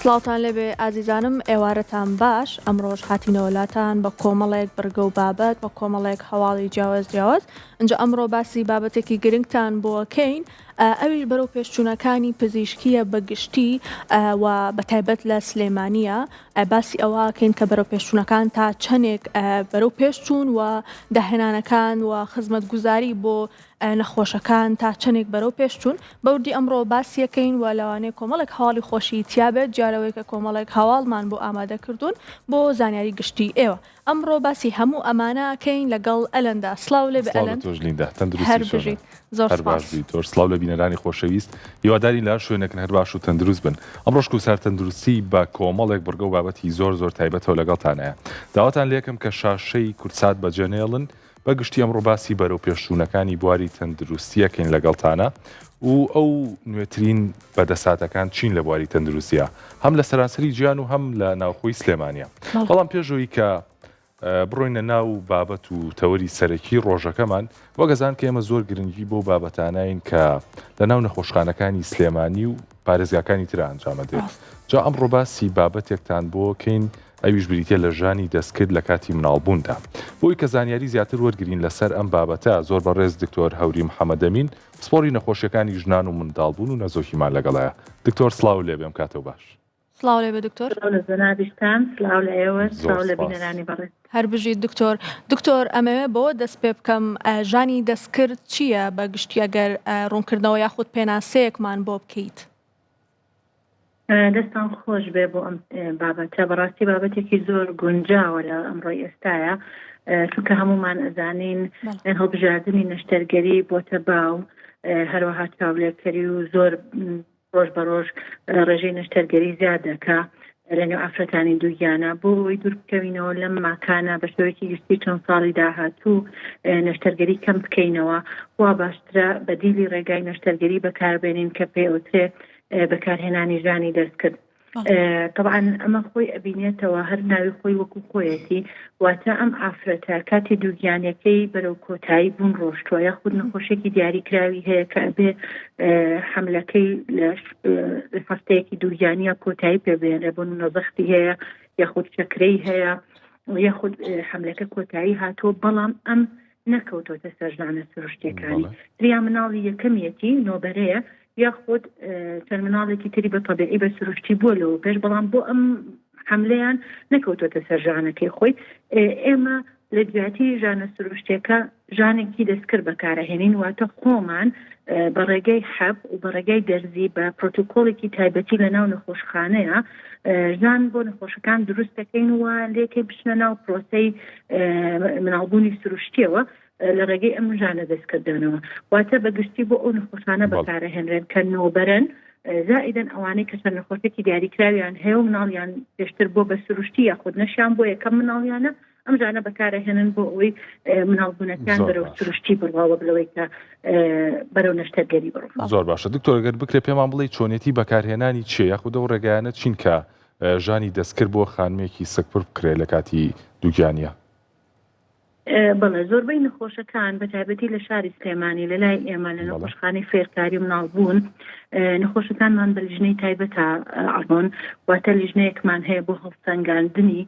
سڵاوتان لەبێ ئازیزانم، ئێوارەتان باش. ئەمڕۆژ هاتینەوەلاتان بە کۆمەڵێک بەرگە و بابەت، بە کۆمەڵێک هەواڵی جیاواز. اینجا ئەمڕۆ باسی بابەتێکی گرنگتان بۆکەین، ئەویش بەرەو پێشچوونەکانی پزیشکیە بەگشتی و بەتایبەت لە سلێمانیە. باسی ئەوەکەین کە بەرەو پێشچوونەکان تا چەندێک بەرەو پێشچوون و داهێنانەکان و خزمەتگوزاری بۆ نەخۆشەکان تا چەندێک بەرەو پێشچوون. بەوردی ئەمڕۆ باسیەکەین و لەوانەیە کۆمەڵێک هەواڵی خۆشی تیابێت، جارەوەی کە کۆمەڵێک هەواڵمان بۆ ئامادە کردوون بۆ زانیاری گشتی ئێوە. ئەمڕۆ باسی هەموو ئەمانەکەین لەگەڵ ئەلەندا. سڵاو لێ بە ئەلەن. زۆر سپاس. سڵاو لە بینەرانی خۆشەویست، هیواداری لە شوێنێکن هەر باش و تەندروست بن. ئەمڕۆژ کوسەر تەندروستی بە کۆمەڵێک بەرگە و بابەتی زۆر تایبەتەوە لەگەڵتانەیە. داواتان لێکم کە شاشەی کورتسات بەجێنێڵن بەگشتی ئەمڕۆ باسی بەرەو پێشچوونەکانی بواری تەندروستیەکەین لەگەڵتانە و ئەو نوێترین بەدەساتەکان چین لە بواری تەندروستیە، هەم لە سەرانسەری گیان و هەم لە ناوخۆی سلێمانیە. بەڵام پێشەوەی کە بڕۆینە ناو بابەت و تەوەری سەرەکی ڕۆژەکەمان، وەگەزان کە ئێمە زۆر گرنگی بۆ بابەتانین کە لە ناو نەخۆشخانەکانی سلێمانی و پارێزگاکانی تر ئەنجامە دێت. جا ئەمڕۆ باسی بابەتێکتان بۆکەین، ئەویش بریتە لە ژانی دەستکرد لە کاتی مناڵبووندا. بۆی کە زانیاری زیاتر وەرگرین لەسەر ئەم بابەتە، زۆر بەڕێز دکتۆر هەوری محەممەدەمین، پسپۆری نەخۆشیەکانی ژنان و منداڵبوون و نەزۆکیمان لەگەڵایە. دکتۆر سڵاو لێ بێم، کاتەوە باش. سڵاو لێ بە دکتۆر. سڵاو لە ئێوە، سڵاو لە بینەرانی بەڕێز. هەر بژیت دکتۆر، ئەمەوێ بۆ دەست پێ بکەم، ژانی دەستکرد چییە بەگشتی ئەگەر ڕوونکردنەوە یاخود پێناسەیەکمان بۆ بکەیت؟ دەستان خۆش بێ بۆ ئەم بابەتە. بەڕاستی بابەتێکی زۆر گونجاوە لە ئەمڕۆی ئێستاە، چونکە هەمومان ئەزانین هەڵبژاردننی نەشتەرگەری بۆتە باو، هەروەها چاولێکەری و زۆر ڕۆژ بە ڕۆژ ڕێژەی نەشتەرگەری زیاد دەکا لەنێو ئافرەتانی دووگیانە. بۆ ئەوەی دوور بکەوینەوە لەم ماکانە بە شێوەیەکی گشتی چەند ساڵی داهاتوو نەشتەرگەری کەم بکەینەوە، وا باشترە بەدیلی ڕێگای نەشتەرگەری بەکاربێنین کە پێوترێ بەکارهێنانی ژانی دەستکرد. طبعا ئەمە خۆی ئەبینێتەوە هەر ناوی خۆی وەکو خۆیەتی، واتە ئەم ئافرەتە کاتی دووگیانەکەی بەرەو کۆتایی بوون ڕۆشتووە، یاخود نەخۆشێکی دیاریکراوی هەیە کە ئەبێ حملەکەی لە هەفتەیەکی دووگیانیە کۆتایی پێبێنێ، بۆ نەزەختی هەیە یاخود چەکرەی هەیە یاخود حملەکە کۆتایی هاتووە، بەڵام ئەم نەکەوتۆتە سەر ژانە سروشتیەکانی. دریا مناڵی یەکەمیەتی نۆبەرەیە یاخود تەرمیناڵێکی تری بە تەبیعی بە سروشتی بۆ لەوە پێش، بەڵام بۆ ئەم حملەیان نەکەوتۆتە سەر ژانەکەی خۆی. ئێمە لە دوایەتی ژانە سروشتیەکە ژانێکی دەستکرد بەکارەهێنین، واتە خۆمان بە ڕێگەی حەب و بە ڕێگەی دەرزی بە پرۆتۆکۆڵێکی تایبەتی لە ناو نەخۆشخانەیە ژان بۆ نەخۆشەکان دروست دەکەین و لێکێ بچنە ناو پرۆسەی مناڵبوونی سروشتیەوە لە ڕێگەی ئەم ژانە دەستکردانەوە. واتە بەگشتی بۆ ئەو نەخۆشانە بەکارەهێنرێن کە نۆبەرن، زائیدەن ئەوانەی کە سەر نەخۆشێکی دیاریکراویان هەیە و مناڵیان پێشتر بۆ بە سروشتی یاخود نەشیان بۆ یەکەم مناڵیانە، ئەم ژانە بەکارەهێنن بۆ ئەوەی مناڵبوونەکان بەرەو سروشتی بڕواوە بلەوەی کە بەرەو نەشتەرگەری بڕوا. زۆر باشە دکتۆر، ئەگەر بکرێ پێمان بڵێ چۆنیەتی بەکارهێنانی چیە یاخود ئەو ڕێگایانە چین کە ژانی دەستکرد بۆ خانمێکی سەگپڕ بکرێ لە کاتی دووگیانیە؟ بەڵێ زۆربەی نەخۆشەکان بە تایبەتی لە شاری سلێمانی لە لای ئێمە لە نەخۆشخانەی فێرکاری مناڵبوون نەخۆشەکانمان بە لیژنەی تایبەتە ئەڕۆن، واتە لیژنەیەکمان هەیە بۆ هەڵسەنگاندنی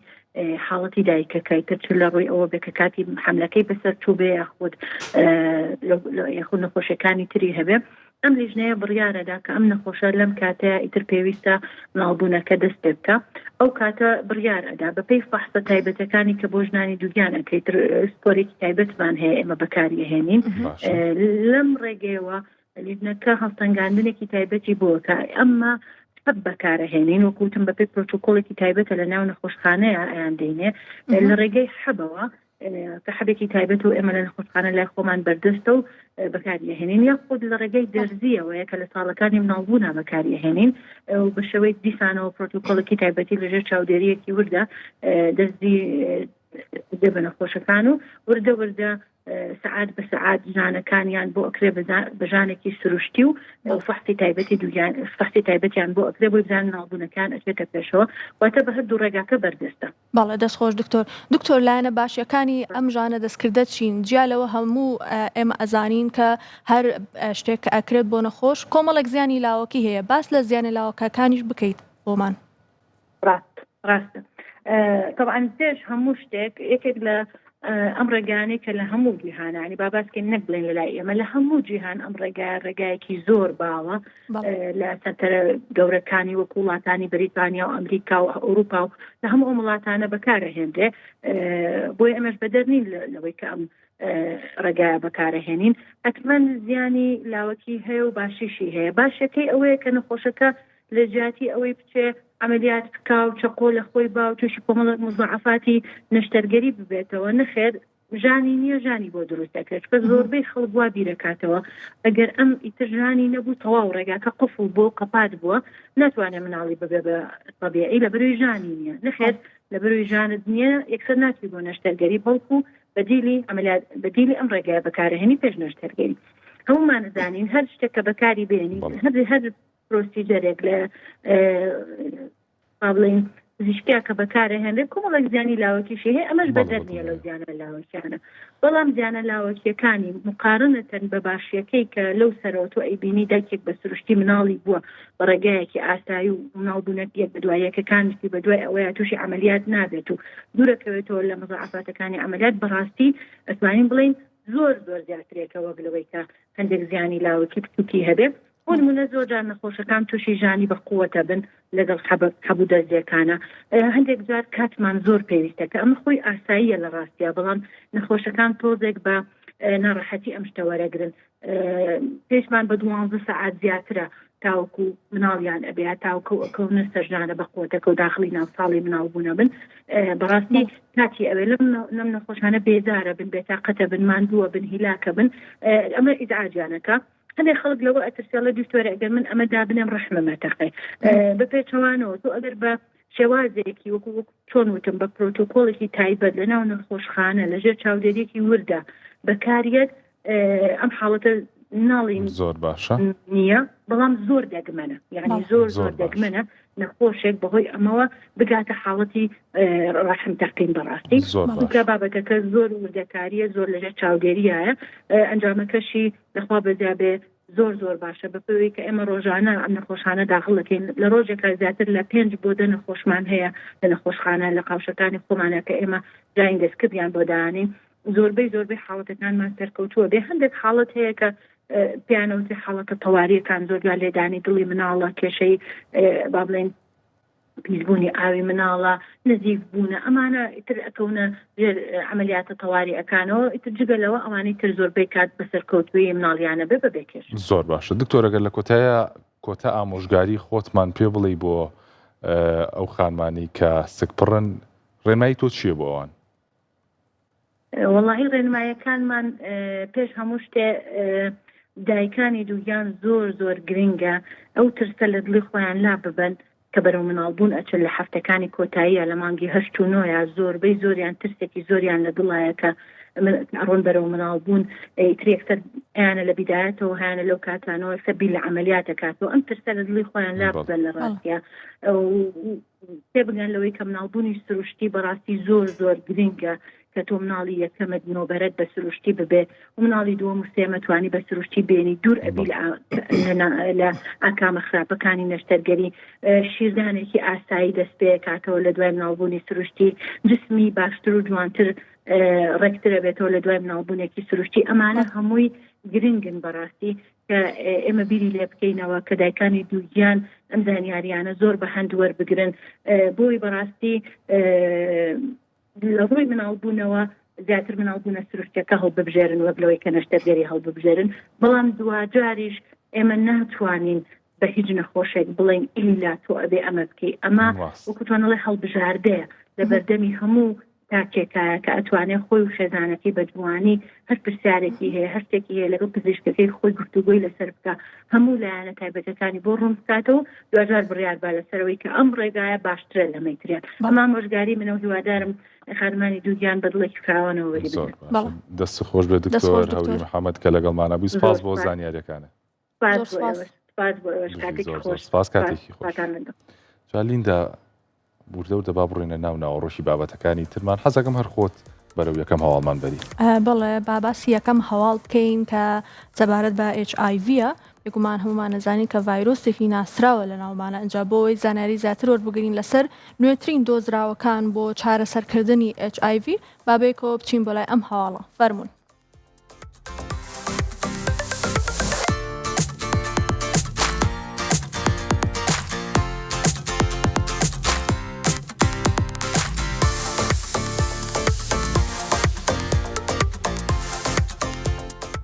حاڵەتی دایکەکەی تر لە ڕووی ئەوە بێ کە کاتی حملەکەی بەسەر چوو بێ یاخود نەخۆشیەکانی تری هەبێ. ئەم لیژنەیە بڕیارەدا کە ئەم نەخۆشە لەم کاتەیە ئیتر پێویستە مناڵبوونەکە دەست پێ بکە، ئەو کاتە بڕیارەدا بەپێی فەحسە تایبەتەکانی کە بۆ ژنانی دووگیانەکەی تر سپۆرێکی تایبەتمان هەیە ئێمە بەکاریهێنین. لەم ڕێگەیەوە لیژنەکە هەڵسەنگاندنێکی تایبەتی بۆکە ئەمما حەب بەکارەهێنین، وەکوتم بەپێی پرۆتۆکۆڵێکی تایبەتە لە ناو نەخۆشخانەیە ئەیان دێنێ لە ڕێگەی حەبەوە کە حەبێکی تایبەت و ئێمە لە نەخۆشخانە لای خۆمان بەردەستە و بەکاریهێنین، یاخود لە ڕێگەی دەرزیەوەیە کە لە ساڵەکانی مناڵبوونە بەکاریهێنین و بە شێوەی دیسانەوە پرۆتۆکۆڵێکی تایبەتی لەژێر چاودێریەکی وردە دەرزی دێ بە نەخۆشەکان و وردە سعات بە سعات ژانەکانیان بۆ ئەکرێ بە ژانێکی سروشتی و فەحسی تایبەتی دووگیان فەحسی تایبەتیان بۆ ئەکرێ بۆی بزانن مناڵبوونەکان ئەچێتە پێشەوە، واتە بە هەردوو ڕێگاکە بەردەستە. بەڵێ دەستخۆش دکتۆر، لایەنە باشیەکانی ئەم ژانە دەستکردە چین؟ جیا لەوە هەموو ئێمە ئەزانین کە هەر شتێک کە ئەکرێت بۆ نەخۆش کۆمەڵێک زیانی لاوەکی هەیە، باس لە زیانی لاوەکەکانیش بکەیت بۆمان. ڕاستە طبعا پێش هەموو شتێک یەکێک لە ئەم ڕێگانەی کە لە هەموو جیهانانی باباسکە نەک بڵێن لەلای ئێمە لە هەموو جیهان ئەم ڕێگایەکی زۆر باوە لە سەرتەرە گەورەکانی وەکو وڵاتانی بریتانیا و ئەمریکا و ئەوروپا و لە هەموو وڵاتانە بەکارەهێنرێ بۆی ئەمەش بەدەرنین لەوەی کە ئەم ڕێگایە بەکارەهێنین حتما زیانی لاوەکی هەیە و باشیشی هەیە باشەکەی ئەوەیە کە نەخۆشەکە لە جیاتی ئەوەی بچێ عملیات بکا و چەقۆ لە خۆی با و تووشی کۆمەڵک مزعفاتی نەشتەرگەری ببێتەوە نەخێر ژانی نییە ژانی بۆ دروستەکرێت کە زۆربەی خەڵک وا بیرەکاتەوە ئەگەر ئەم ئیتر ژانی نەبوو تەواو ڕێگاکە قفڵ بۆ قەپات بووە ناتوانێت مناڵی ببێ بە طبیعی لە بەروی ژانی نییە نەخێر لە بەروی ژانت نییە یەکسەر ناتوی بۆ نەشتەرگەری بەڵکو بەدیلی ئەم ڕێگایە بەکارهێنی پێش نەشتەرگەری هەمومان نزانین هەر شتێکە بەکاری بێنی هەر پرۆسیجەرێک لە بڵین زیشکیا کە بەکارهێنرێت کۆمەڵک زیانی لاوەکیشی هەیە ئەمەش بەدەر نییە لەو زیانە لاوەکیانە بەڵام زیانە لاوەکیەکانی مقارنەتەن بە باشیەکەی کە لەو سەرەوە تۆ ئەیبینی دایکێک بە سروشتی مناڵی بووە بە ڕێگایەکی ئاسایی و مناڵبوونەت یەک بەدوای یەکەکانشتی بەدوای ئەوەیە تووشی عملیات نابێت و دوورەکەوێتەوە لە مزعفاتەکانی عملیات بەڕاستی ئەتوانین بڵین زۆر زیاترێکە وەک لەوەی کە هەندێک زیانی لاوەکی بچووکی هەبێت بۆ زۆر جار نەخۆشەکان تووشی ژانی بەقووەتە بن لەگەڵ حەبوو دەستیەکانە هەندێک جار کاتمان زۆر پێویستەکە ئەمە خۆی ئاساییە لە ڕاستیە بەڵام نەخۆشەکان تۆزێک بە ناڕەحەتی ئەم شتە وەرەگرن پێشمان بە 12 سەعات زیاترە تاوەکو مناڵیان ئەبێ تاوکە ئەکەونە سەرژانە بەقووەتەکە و داخلی ناوساڵی مناڵبوونە بن بەڕاستی کاتی ئەوێ لەم نەخۆشانە بێزارە بن بێتاقەتە بن ماندووە بن هیلاکە بن ئەمە ئیزعاجانەکە هەندێک خەڵک لەوە ئەترسێڵە دوستوەرە ئەگەر من ئەمە دابنێم ڕەحمەمەتەقی بەپێچەوانەوە تۆ ئەگەر بە شێوازێکی وەکو چۆن وتم بە پرۆتۆکۆڵێکی تایبەت لە ناو نەخۆشخانە لەژێر چاودێریەکی وردە بەکاریەت ئەم حاڵەتە ناڵین زۆر باشە نییە بەڵام زۆر دەگمەنە یعنی زۆر دەگمەنە نەخۆشێک بەهۆی ئەمەوە بگاتە حاڵەتی ڕەحمتەقین بەڕاستی کە بابەتەکە زۆر وردەکاریە زۆر لەژێر چاودێریایە ئەنجامەکەشی دەخوا بەزیابێ زۆر باشە بەپێوەی کە ئێمە ڕۆژانە ئەم نەخۆشانە داخڵ دەکەین لە ڕۆژێکە زیاتر لە 5 بۆ 10 نەخۆشمان هەیە لە نەخۆشخانە لە قاوشەکانی خۆمانە کە ئێمە جاین دەستکردیان بۆ دانین زۆربەی حاڵەتەکانمان سەرکەوتووە بێ هەندێک حاڵەت هەیە کە پیانەوتی حاڵەتە تەواریەکان زۆر لێدانی دڵی مناڵە کێشەی با بڵێن پیسبوونی ئاوی مناڵە نزیک بوونە ئەمانە ئیتر ئەکەونە عملیاتە تەواری ئەکانەوە ئیتر جگەلەوە ئەوانەی تر زۆربەی کات بەسەرکەوتوی مناڵیانە بێ بەبێکێش زۆر باشە دکتۆر ئەگەر لە کۆتا ئامۆژگاری خۆتمان پێ بڵێ بۆ ئەو خانمانی کە سکپڕن ڕێنمایی تۆ چییە بۆ ئەوان وەڵاهی ڕێنمایەکانمان پێش هەموو شتێ دایکانی دووگیان زۆر گرنگە ئەو ترسە لە دڵی خۆیان لا ببن کە بەرەو مناڵبوون ئەچن لە هەفتەکانی کۆتاییە لە مانگی 8 و 9 زۆربەی زۆریان ترسێکی زۆریان لە دڵایە کە ئەڕۆن بەرەو مناڵبوون ئیترێکسەر یانە لە بیدایەتەوە هیانە لەو کاتانەوە سەبی لە عملیاتە کاتەوە ئەم ترسە لە دڵی خۆیان لا ببن لە ڕاستیە پێ بگەن لەوەی کە مناڵبوونی سروشتی بەڕاستی زۆر گرنگە کە تۆ مناڵی یەکەمت نۆبەرەت بە سروشتی ببێ و مناڵی دووەم و سێمە توانی بە سروشتی بێنی دوور ئەبی لە ئاکامە خراپەکانی نەشتەرگەری شیردانێکی ئاسایی دەست پێ کاتەوە لە دوای مناڵبوونی سروشتی جسمی باشتر و جوانتر ڕێکترە بێتەوە لە دوای مناڵبوونێکی سروشتی ئەمانە هەمووی گرنگن بەڕاستی کە ئێمە بیری لێ بکەینەوە کە دایکانی دووگیان ئەم زانیاریانە زۆر بە هەند وەربگرن بۆی بەڕاستی لە ڕووی مناڵبوونەوە زیاتر مناڵبوونە سروشتەکە هەڵببژێرن وەک لەوەی کە نەشتەرگەری هەڵببژێرن بەڵام دوجاریش ئێمە ناتوانین بە هیچ نەخۆشێک بڵێن ئیلا تۆ ئەبێ ئەمە بکەی ئەمە وەکوتوانەڵێ هەڵبژاردەیە لە بەردەمی هەموو تاکێکایە کە ئەتوانێت خۆی و خێزانەکەی بە جوانی هەر پرسیارێکی هەیە هەرشتێکی هەیە لەگەڵ پزیشکەکەی خۆی گفتوگۆی لەسەر بکە هەموو لایەنە تایبەتەکانی بۆ ڕوون بکاتەوە دوجار بڕیار با لەسەرەوەی کە ئەم ڕێگایە باشترە لە مەیتریان ئەمە مۆژگاری منە و هیوادارم خانمانی دووگیان بەدڵێکی فراوانەوە وەری بن دەست خۆش بێ دکتۆر هەوری محەممەد کە لەگەڵمانە بووی سپاس بۆ زانیاریەکانە سپاس کاتێکی خۆش جالیندا بوردە و دەبا بڕێنە ناو ناوەڕۆشی بابەتەکانی ترمان حەزەکەم هەر خۆت بەرەو یەکەم هەواڵمان بەری بڵێ باباسی یەکەم هەواڵ بکەین کە سەبارەت بە HIV بێگومان هەمومان نەزانین کە ڤایرۆسێکی ناسراوە لە ناومانە ئەنجا بۆەوەی زانیاری زیاتر وەربگرین لەسەر نوێترین دۆزراوەکان بۆ چارەسەرکردنی HIV بابێکەوە بچین بۆ لای ئەم هەواڵە فەرمون.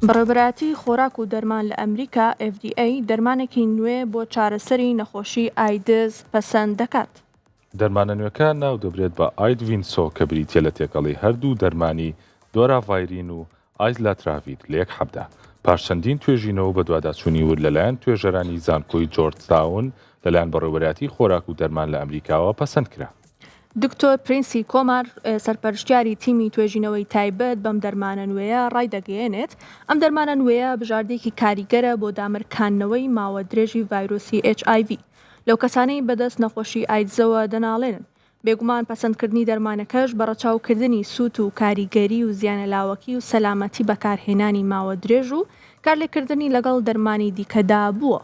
بەڕێوەبەرایەتی خۆراک و دەرمان لە ئەمریکا FDA دەرمانێکی نوێ بۆ چارەسەری نەخۆشی ئایدز پەسەند دەکات. دەرمانە نوێەکە ناو دەبرێت بە ئایدڤینسۆ کە بریتیە لە تێکەڵی هەردوو دەرمانی دۆراڤایرین و ئایزلاتراڤیر لە یەک حەبدا. پاش چەندین توێژینەوە بە دوواداچوونی ورد لەلایەن توێژەرانی زانکۆی جۆرجتاون لەلایەن بەڕێوەبەرایەتی خۆراک و دەرمان لە ئەمریکاوە پەسەند کرا. دکتۆر پرینسی کۆمار سەرپەرشتیاری تیمی توێژینەوەی تایبەت بەم دەرمانە نوێیە ڕای دەگەیەنێت ئەم دەرمانە نوێیە بژاردەیەکی کاریگەرە بۆ دامرکاندنەوەی ماوە درێژی ڤایرۆسی HIV لەو کەسانەی بەدەست نەخۆشی ئایدزەوە دەناڵێنن. بێگومان پەسەندکردنی دەرمانەکەش بەڕەچاوکردنی سووت و کاریگەری و زیانە لاوەکی و سەلامەتی بەکارهێنانی ماوە درێژ و کارلێکردنی لەگەڵ دەرمانی دیکەدا بووە.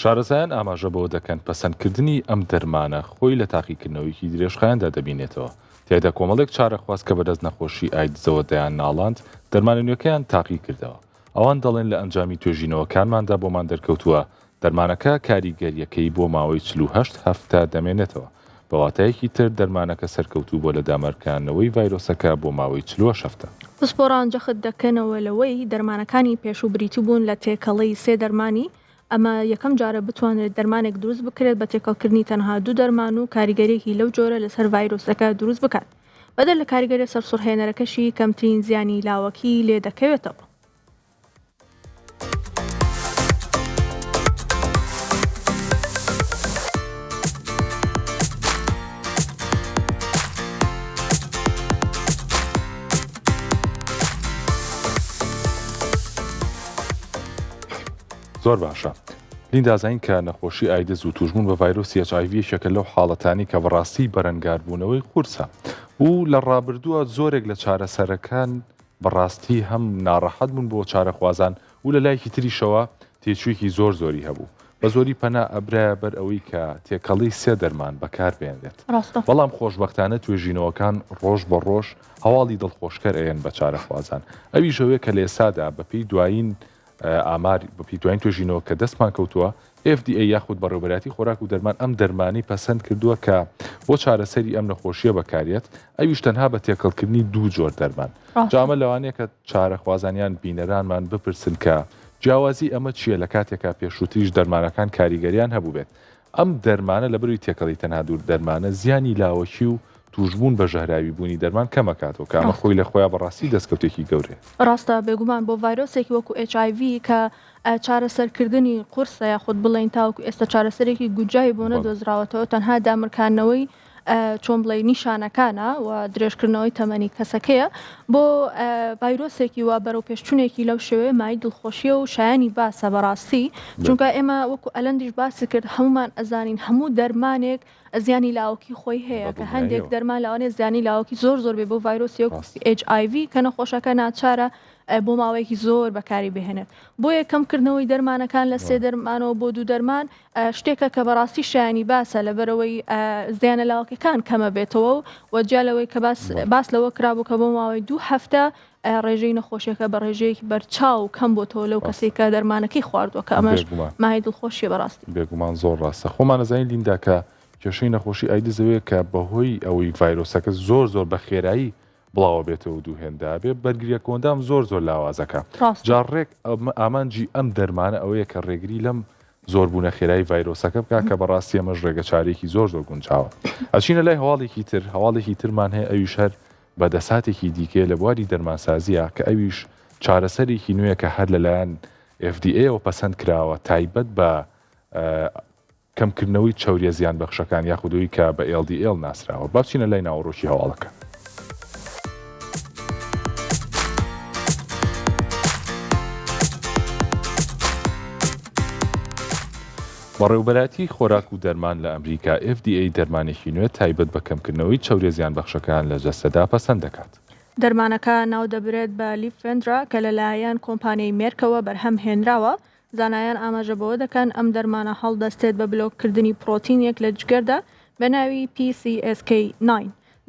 شارەزایان ئاماژە بەوە دەکەن پەسەندکردنی ئەم دەرمانە خۆی لە تاقیکردنەوەیکی درێژخایاندا دەبینێتەوە. تیایدا کۆمەڵێک چارەخواست کە بەدەست نەخۆشی ئایدزەوە دەیان ناڵاند دەرمانە نوێەکەیان تاقی کردەوە. ئەوان دەڵێن لە ئەنجامی توێژینەوەکانماندا بۆمان دەرکەوتووە دەرمانەکە کاریگەریەکەی بۆ ماوەی 48 هەفتە دەمێنێتەوە. بەواتایەکی تر دەرمانەکە سەرکەوتوو بۆ لە دامەرکاندنەوەی ڤایرۆسەکە بۆ ماوەی 48 هەفتە. پسپۆران جەخت دەکەنەوە لەوەی دەرمانەکانی پێش و بریتی بوون لە تێکەڵەی سێ دەرمانی ئەمە یەکەم جارە بتوانێت دەرمانێک دروست بکرێت بە تێکەڵکردنی تەنها دوو دەرمان و کاریگەرێکی لەو جۆرە لەسەر ڤایرۆسەکە دروست بکات. بەدەر لە کاریگەری سەرسوڕهێنەرەکەشی کەمترین زیانی لاوەکی لێ دەکەوێتەوە. زۆر باشە. لیندازین کە نەخۆشی ئایدز و توژبوون بە ڤایرۆسی HIV یەکێکە لەو حاڵەتانی کە بەڕاستی بەرەنگاربوونەوەی قورسە و لە ڕابردووە زۆرێک لە چارەسەرەکان بەڕاستی هەم ناڕەحەت بوون بۆ چارەخوازان و لە لایەکی تریشەوە تێچوویەکی زۆری هەبوو. بە زۆری پەنا ئەبرایە بەر ئەوەی کە تێکەڵی سێ دەرمان بەکاربێنێت. بەڵام خۆشبەختانە توێژینەوەکان ڕۆژ بە ڕۆژ هەواڵی دڵخۆشکەر ئەیەن بە چارەخوازان. ئەوی ژەوەیە کە لێسادا بەپێی دوایین ئاماری بەپی دوایین توێژینەوە کە دەستمان کەوتووە FDA یاخود بەڕێوەبەرایەتی خۆراک و دەرمان ئەم دەرمانی پەسەند کردووە کە بۆ چارەسەری ئەم نەخۆشیە بەکارێت ئەویش تەنها بە تێکەڵکردنی دوو جۆر دەرمان. جامە لەوانەیە کە چارەخوازانیان بینەرانمان بپرسن کە جیاوازی ئەمە چییە لە کاتێکا پێشووتریش دەرمانەکان کاریگەریان هەبوو بێت. ئەم دەرمانە لە بەروی تێکەڵی تەنها دوور دەرمانە زیانی لاوەکی و توژبوون بە ژەهراوی بوونی دەرمان کەمەکاتەوە کە ئەمە خۆی لە خۆیان بەڕاستی دەستکەوتێکی گەورەیە. ڕاستە بێگومان بۆ ڤایرۆسێکی وەکو HIV کە چارەسەرکردنی قورسە یاخود بڵێن تاوەکو ئێستا چارەسەرێکی گوجای بۆ نەدۆزراوەتەوە تەنها دامرکاندنەوەی چۆن بڵێ نیشانەکانە و درێژکردنەوەی تەمەنی کەسەکەیە بۆ ڤایرۆسێکی وا بەرەو پێشچوونێکی لەو شێوەیە مای دڵخۆشیە و شایانی باسە بەڕاستی چونکە ئێمە وەکو ئەلەندیش باسی کرد هەمومان ئەزانین هەموو دەرمانێک زیانی لاوەکی خۆی هەیە کە هەندێک دەرمان لەوانێ زیانی لاوەکی زۆر بێ بۆ ڤایرۆسی HIV کە نەخۆشەکە ناچارە بۆ ماوەیەکی زۆر بەکاری بهێنێت. بۆ یەکەمکردنەوەی دەرمانەکان لە سێ دەرمانەوە بۆ دوو دەرمان شتێکە کە بەڕاستی شایانی باسە لەبەرەوەی زیانە لاوەکەکان کەمە بێتەوە و وەجیالەوەی کە باس لەوە کرابوو کە بۆ ماوەی 2 هەفتە ڕێژەی نەخۆشیەکە بە ڕێژەیەکی بەرچاو کەم بۆتەوە لەو کەسێک کە دەرمانەکەی خواردووە کە ئەمەش مای دڵخۆشیە بەڕاستی. بێگومان زۆر ڕاستە. خۆمان نەزانین لیندا کە کێشەی نەخۆشی ئایدزەوەیە کە بەهۆی ئەوەی ڤایرۆسەکە زۆر بە خێرایی بڵاوە بێتەوە دووهێندا بێ بەرگریە کۆندام زۆر لاوازەکە. جاڕێک ئامانجی ئەم دەرمانە ئەوەیە کە ڕێگری لەم زۆربوونە خێرایی ڤایرۆسەکە بکە کە بەڕاستی ئەمەش ڕێگە چارێکی زۆر گونجاوە. ئەچینە لای هەواڵێکی ترمان هەیە ئەویش هەر بە دەساتێکی دیکێ لە بواری دەرمانسازیە کە ئەویش چارەسەرێکی نوێیە کە هەر لەلایەن FDA و پەسەند کراوە تایبەت بە کەمکردنەوەی چاوریە زیان بەخشەکان یاخودەوەی کە بە LDL ناسراوە. بچینە لای ناوەڕۆکی هەواڵەکە. بەڕێوەبەرایەتی خۆراک و دەرمان لە ئەمریکا FDA دەرمانێکی نوێ تایبەت بە کەمکردنەوەی چاوریە زیان بەخشەکان لە جەستەدا پەسەند دەکات. دەرمانەکە ناو دەبرێت بە لیفندرا کە لەلایەن کۆمپانیای مێرکەوە بەرهەم هێنراوە. زانایان ئاماژە بەوە دەکەن ئەم دەرمانە هەڵدەستێت بە بلۆککردنی پرۆتینێک لە جگەردا بە ناوی PCSK9.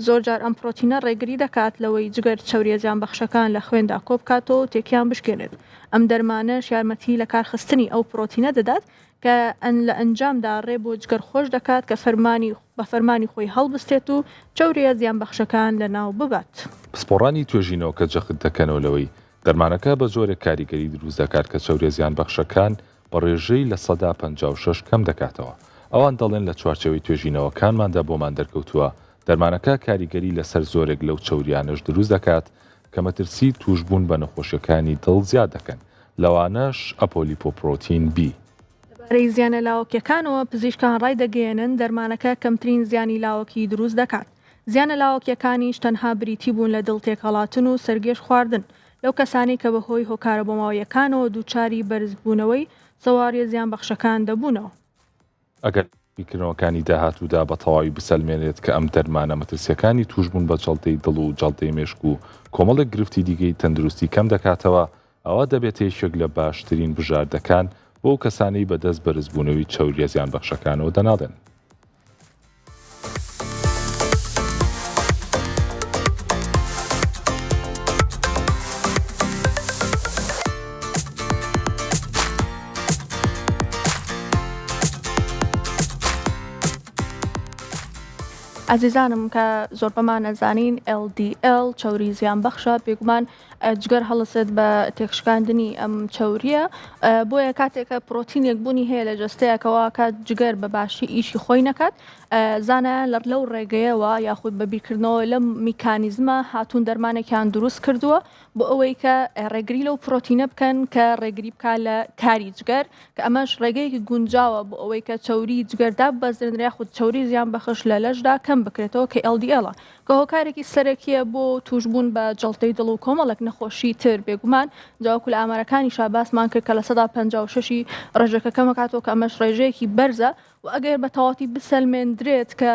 زۆرجار ئەم پرۆتینە ڕێگری دەکات لەوەی جگەر چەوریە زیانبەخشەکان لە خوێندا کۆبکاتەوە و تێکیان بشکێنێت. ئەم دەرمانەش یارمەتی لە کارخستنی ئەو پرۆتینە دەدات کە لە ئەنجامدا ڕێ بۆ جگەر خۆش دەکات کە بە فەرمانی خۆی هەڵبستێت و چەوریە زیانبەخشەکان لە ناو ببات. پسپۆڕانی توێژینەوە کە جەخت دەکەنەوە لەوەی دەرمانەکە بە زۆرێک کاریگەری دروست دەکات کە چەوریە زیانبەخشەکان بە ڕێژەی لە 56 کەم دەکاتەوە. ئەوان دەڵێن لە چوارچەوەی توێژینەوەکانماندا بۆمان دەرکەوتووە دەرمانەکە کاریگەری لەسەر زۆرێک لەو چەوریانش دروست دەکات کە مەترسی توشبوون بە نەخۆشیەکانی دڵ زیاد دەکەن، لەوانەش ئەپۆلیپۆپرۆتین B. لەبارەی زیانە لاوەکیەکانەوە پزیشکان ڕای دەگەێنن دەرمانەکە کەمترین زیانی لاوەکی دروست دەکات. زیانە لاوەکیەکانیش تەنها بریتی بوون لە دڵ تێکەڵاتن و سەرگێش خواردن لەو کەسانی کە بەهۆی هۆکارە بۆماویەکانەوە دووچاری بەرزبوونەوەی سەواریە زیانبەخشەکان دەبوونەوە. ئەگەر بیرکردنەوەکانی داهاتوودا بە تەواوی بسەلمێنێت کە ئەم دەرمانە مەترسیەکانی توشبوون بە جەڵتەی دڵ و جەڵتەی مێشک و کۆمەڵێک گرفتی دیگەی تەندروستی کەم دەکاتەوە، ئەوە دەبێت یەکێک لە باشترین بژاردەکان بۆ کەسانی بەدەست بەرزبوونەوەی چەوریە زیانبەخشەکانەوە دەناڵێن. ئازیزانم کە زۆر بەمان نەزانین LDL چەوری زیانبەخشە بێگومان جگەر هەڵسێت بە تێکشکاندنی ئەم چەوریە بۆیە کاتێکە پرۆتینێک بوونی هەیە لە جەستەیەکەوە کات جگەر بە باشی ئیشی خۆی نەکات زانایان لەو ڕێگەیەوە یاخود بە بیرکردنەوە لەم میکانیزمە هاتوون دەرمانێکیان دروست کردووە بۆ ئەوەی کە ڕێگری لەو پرۆتینە بکەن کە ڕێگری بکە لە کاری جگەر کە ئەمەش ڕێگەیەکی گونجاوە بۆ ئەوەی کە چەوری جگەردا بەزێنرا خود چەوری زیانبەخش لە لەشدا کەم بکرێتەوە کە LDL کە هۆکارێکی سەرەکیە بۆ توشبوون بە جەڵتەی دڵ و کۆمەڵێک نەخۆشی تر بێگومان جاوەکو لە ئامارەکانی شاباسمان کرد کە لە 56 ڕێژەکە کەمەکاتەوە کە ئەمەش ڕێژەیەکی بەرزە و ئەگەر بە تەواتی بسەلمێندرێت کە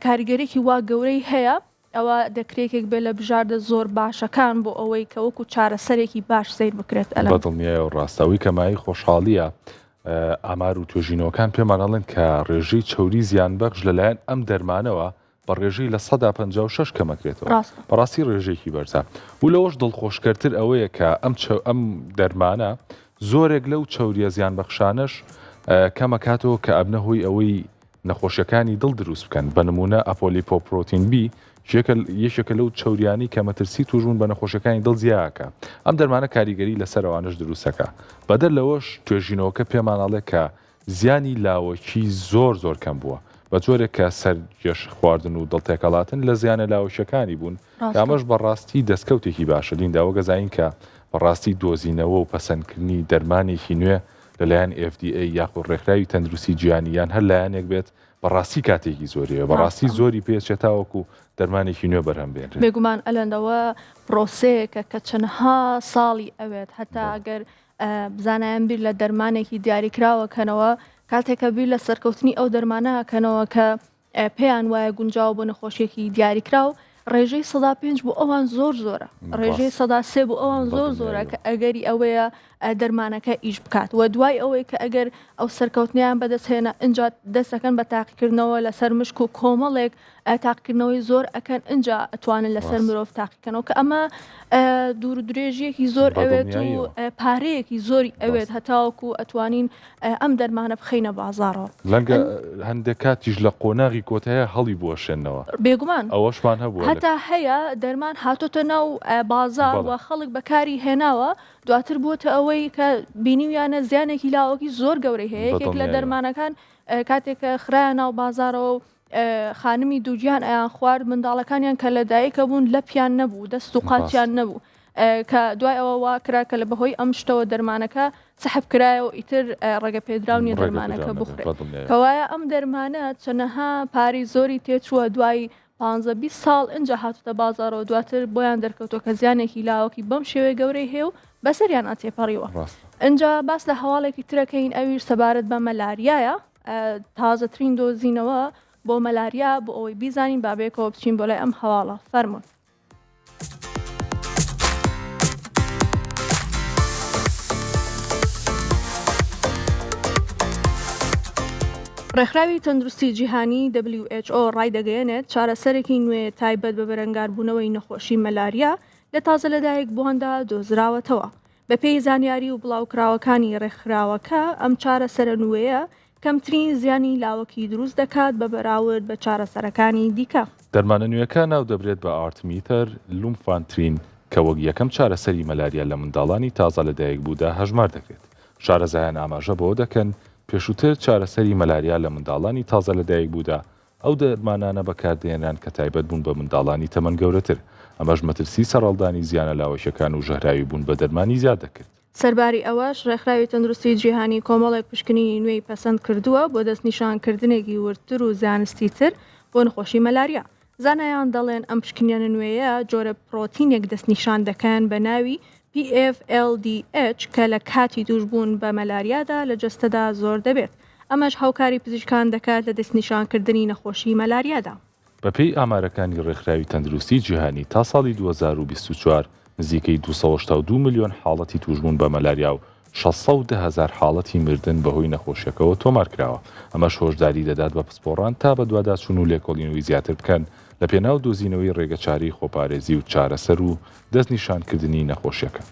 کاریگەرێکی وا گەورەی هەیە ئەوە دەکرێتێک بێ لە بژاردە زۆر باشەکان بۆ ئەوەی کە وەکو چارەسەرێکی باش سیر بکرێت بەدڵنیایە و ڕاستەوەی کەمایی خۆشحاڵیە ئامار و توێژینەوەکان پێمانەڵێن کە ڕێژەی چەوری زیانبەخش لەلایەن ئەم دەرمانەوە بە ڕێژەی لە 56 کەمەکرێتەوە بەڕاستی ڕێژێکی بەرزە و لەوەش دڵخۆشکەرتر ئەوەیە کە ئەم دەرمانە زۆرێک لەو چەوریە زیانبەخشانش کەمەکاتەوە کە ئەبنە هۆی ئەوەی نەخۆشیەکانی دڵ دروست بکەن بە نمونە ئەپۆلیپۆپرۆتین B یەکێکە لەو چەوریانی کە مەترسی توژون بە نەخۆشیەکانی دڵ زیاکە ئەم دەرمانە کاریگەری لەسەرەوانش دروستەکە بەدەر لەوەش توێژینەوەکە پێماناڵێ کە زیانی لاوەکی زۆر کەم بووە بە جۆرێک کە سەرگێش خواردن و دڵتێکەڵاتن لە زیانە لاوەشەکانی بوون ئەمەش بەڕاستی دەستکەوتێکی باشە دینداوە گەزاین کە بەڕاستی دۆزینەوە و پەسەندکردنی دەرمانێکی نوێ لەلایەن FDA یاخود ڕێکخراوی تەندروستی جیهانیان هەر لایەنێک بێت بەڕاستی کاتێکی زۆریە بەڕاستی زۆری پێچێتاوەکو دەرمانێکی نوێ بەرهەم بێنرێت بێگومان ئەلەندەوە پرۆسەیەکە کە چەندها ساڵی ئەوێت هەتا ئەگەر بزانایان بیر لە دەرمانێکی دیاریکراوەکەنەوە کاتێکە بیر لە سەرکەوتنی ئەو دەرمانەکەنەوە کە پێیان وایە گونجاو بۆ نەخۆشیێکی دیاریکراو ڕێژەی 5 بۆ ئەوان زۆرە ڕێژەی 3 بۆ ئەوان زۆرە کە ئەگەری ئەوەیە دەرمانەکە ئیش بکات و دوای ئەوەی کە ئەگەر ئەو سەرکەوتنیان بەدەستهێنا اینجا دەستەکەن بە تاقیکردنەوە لەسەر مشک و کۆمەڵێک تاقیکردنەوەی زۆر ئەکەن اینجا ئەتوانن لەسەر مرۆڤ تاقیکەنەوە کە ئەمە دوور درێژیەکی زۆر ئەوێت و پارەیەکی زۆری ئەوێت هەتاوەکو ئەتوانین ئەم دەرمانە بخەینە بازاڕەوە لەنگە هەندێک کاتیش لە قۆناغی کۆتایە هەڵی بۆشێنەوە بێگومان ئەوەشمان هەبووە هەتا هەیە دەرمان هاتۆتە ناو بازار و خەڵک بەکاری هێناوە دواتر بووتە ئەوەی کە بینیویانە زیانێکی لاوەکی زۆر گەورەی هەیە یەکێک لە دەرمانەکان کاتێکە خرایە ناو بازارەوە خانمی دووجیان ئەیان خوارد منداڵەکانیان کە لەدایکە بوون لەپیان نەبوو دەست و قاچیان نەبوو کە دوای ئەوە وا کرا کە لە بەهۆی ئەم شتەوە دەرمانەکە سەحب کرایەوە ئیتر ڕێگە پێدراونی دەرمانەکە بخورێت کەوایە ئەم دەرمانە چەنەها پاری زۆری تێچووە دوای 15-20 ساڵ اینجا هاتوتە بازارەوە دواتر بۆیان دەرکەوتۆ کە زیانێکی لاوەکی بەم شێوەیە گەورەی هەیە و بەسەریان ئاتێپەڕیوە اینجا باس لە هەواڵێکی ترەکەین ئەویش سەبارەت بە مەلاریایە تازەترین دۆزینەوە بۆ مەلاریا بۆ ئەوەی بیزانین بابێکەوە بچین بۆ لای ئەم هەواڵە فەرمون ڕێکخراوی تەندروستی جیهانی WHO ڕایدەگەیەنێت چارەسەرێکی نوێ تایبەت بە بەرەنگاربوونەوەی نەخۆشی مەلاریا لە تازە لەدایک بووندا دۆزراوەتەوە. بە پێی زانیاری و بڵاوکراوەکانی ڕێکخراوەکە ئەم چارەسەرە نوێیە کەمترین زیانی لاوەکی دروست دەکات بە بەراورد بە چارەسەرەکانی دیکە. دەرمانە نوێەکە ناو دەبرێت بە ئارتمیتەر لومفانترین کە وەک یەکەم چارەسەری مەلاریا لە منداڵانی تازە لەدایک بوودا هەژمار دەکرێت. شارەزایان ئاماژە بەوە دەکەن پێشووتر چارەسەری مەلاریا لە منداڵانی تازە لەدایک بوودا ئەو دەرمانانە بەکاردێنان کە تایبەت بوون بە منداڵانی تەمەن گەورەتر. ئەمەش مەترسی سەرەڵدانی زیانە لاوەشەکان و ژەهراوی بوون بە دەرمانی زیاد دەکرد. سەرباری ئەوەش ڕێکخراوی تەندروستی جیهانی کۆمەڵێک پشکنینی نوێی پەسەند کردووە بۆ دەستنیشانکردنێکی ورتر و زانستی تر بۆ نەخۆشی مەلاریا. زانایان دەڵێن ئەم پشکنیانە نوێیە جۆرە پرۆتینێک دەستنیشان دەکەن بە ناوی PFLDH کە لە کاتی توشبوون بە مەلاریادا لە جەستەدا زۆر دەبێت. ئەمەش هاوکاری پزیشکان دەکات لە دەستنیشانکردنی نەخۆشی مەلاریادا. بەپێی ئامارەکانی ڕێکخراوی تەندروستی جیهانی تا ساڵی 2024 نزیکەی 262 ملیۆن حاڵەتی توشبوون بە مەلاریا و 610,000 حاڵەتی مردن بەهۆی نەخۆشیەکەەوە تۆمارکراوە. ئەمەش هۆشداری دەدات بە پسپۆڕان تا بە دوواداچوون و لێکۆڵینەوەی زیاتر بکەن لە پێناو دۆزینەوەی ڕێگەچاری خۆپارێزی و چارەسەر و دەستنیشانکردنی نەخۆشیەکە.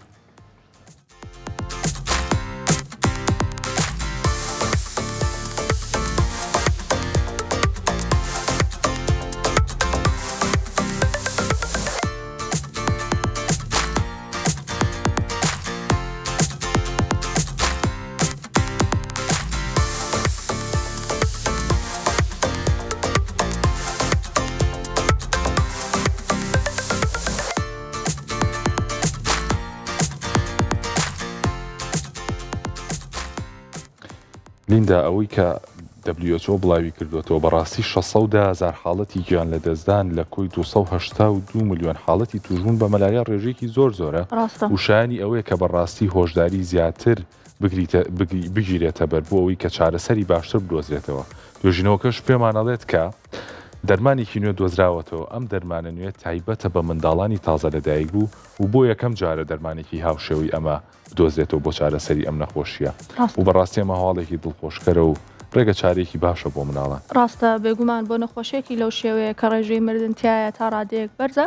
لیندا ئەوەی کە WHO بڵاوی کردوێتەوە بەڕاستی 610,000 حاڵەتی گیان لە دەستدان لە کۆی 282 ملیۆن حاڵەتی توشبوون بە مەلاریا ڕێژێکی زۆرە و شایانی ئەوەیە کە بەڕاستی هۆشداری زیاتر بگیرێتە بەر بۆ ئەوەی کە چارەسەری باشتر بدۆزرێتەوە. توێژینەوەکەش پێمانەڵێت کە دەرمانێکی نوێ دۆزراوەتەوە. ئەم دەرمانە نوێ تایبەتە بە منداڵانی تازە لەدایک بوو و بۆ یەکەم جارە دەرمانێکی هاوشێوەی ئەمە بدۆزرێتەوە بۆ چارەسەری ئەم نەخۆشیە و بەڕاستی ئەمە هەواڵێکی دڵخۆشکەرە و ڕێگە چارێکی باشە بۆ مناڵان. ڕاستە بێگومان بۆ نەخۆشیێکی لەو شێوەیە کە ڕێژەی مردنتیایە تا ڕادەیەک بەرزە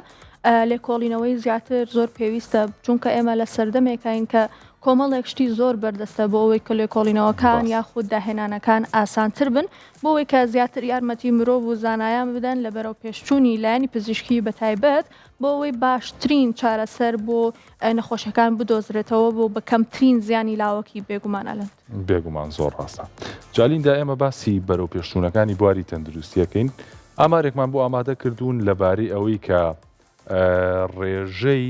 لێکۆڵینەوەی زیاتر زۆر پێویستە چونکە ئێمە لە سەردەمێکین کە کۆمەڵێک شتی زۆر بەردەستە بۆ ئەوەی کە لێکۆڵینەوەکان یاخود داهێنانەکان ئاسانتر بن بۆ ئەوەی کە زیاتر یارمەتی مرۆڤ و زانایان بدەن لە بەرەو پێشچوونی لایەنی پزیشکی بەتایبەت بۆ ئەوەی باشترین چارەسەر بۆ نەخۆشەکان بدۆزرێتەوە بۆ بە کەمترین زیانی لاوەکی بێگومانەلەن. بێگومان زۆر ڕاستە. جالیندا ئێمە باسی بەرەو پێشچوونەکانی بواری تەندروستیەکەین. ئامارێکمان بۆ ئامادە کردوون لەبارەی ئەوەی کە ڕێژەی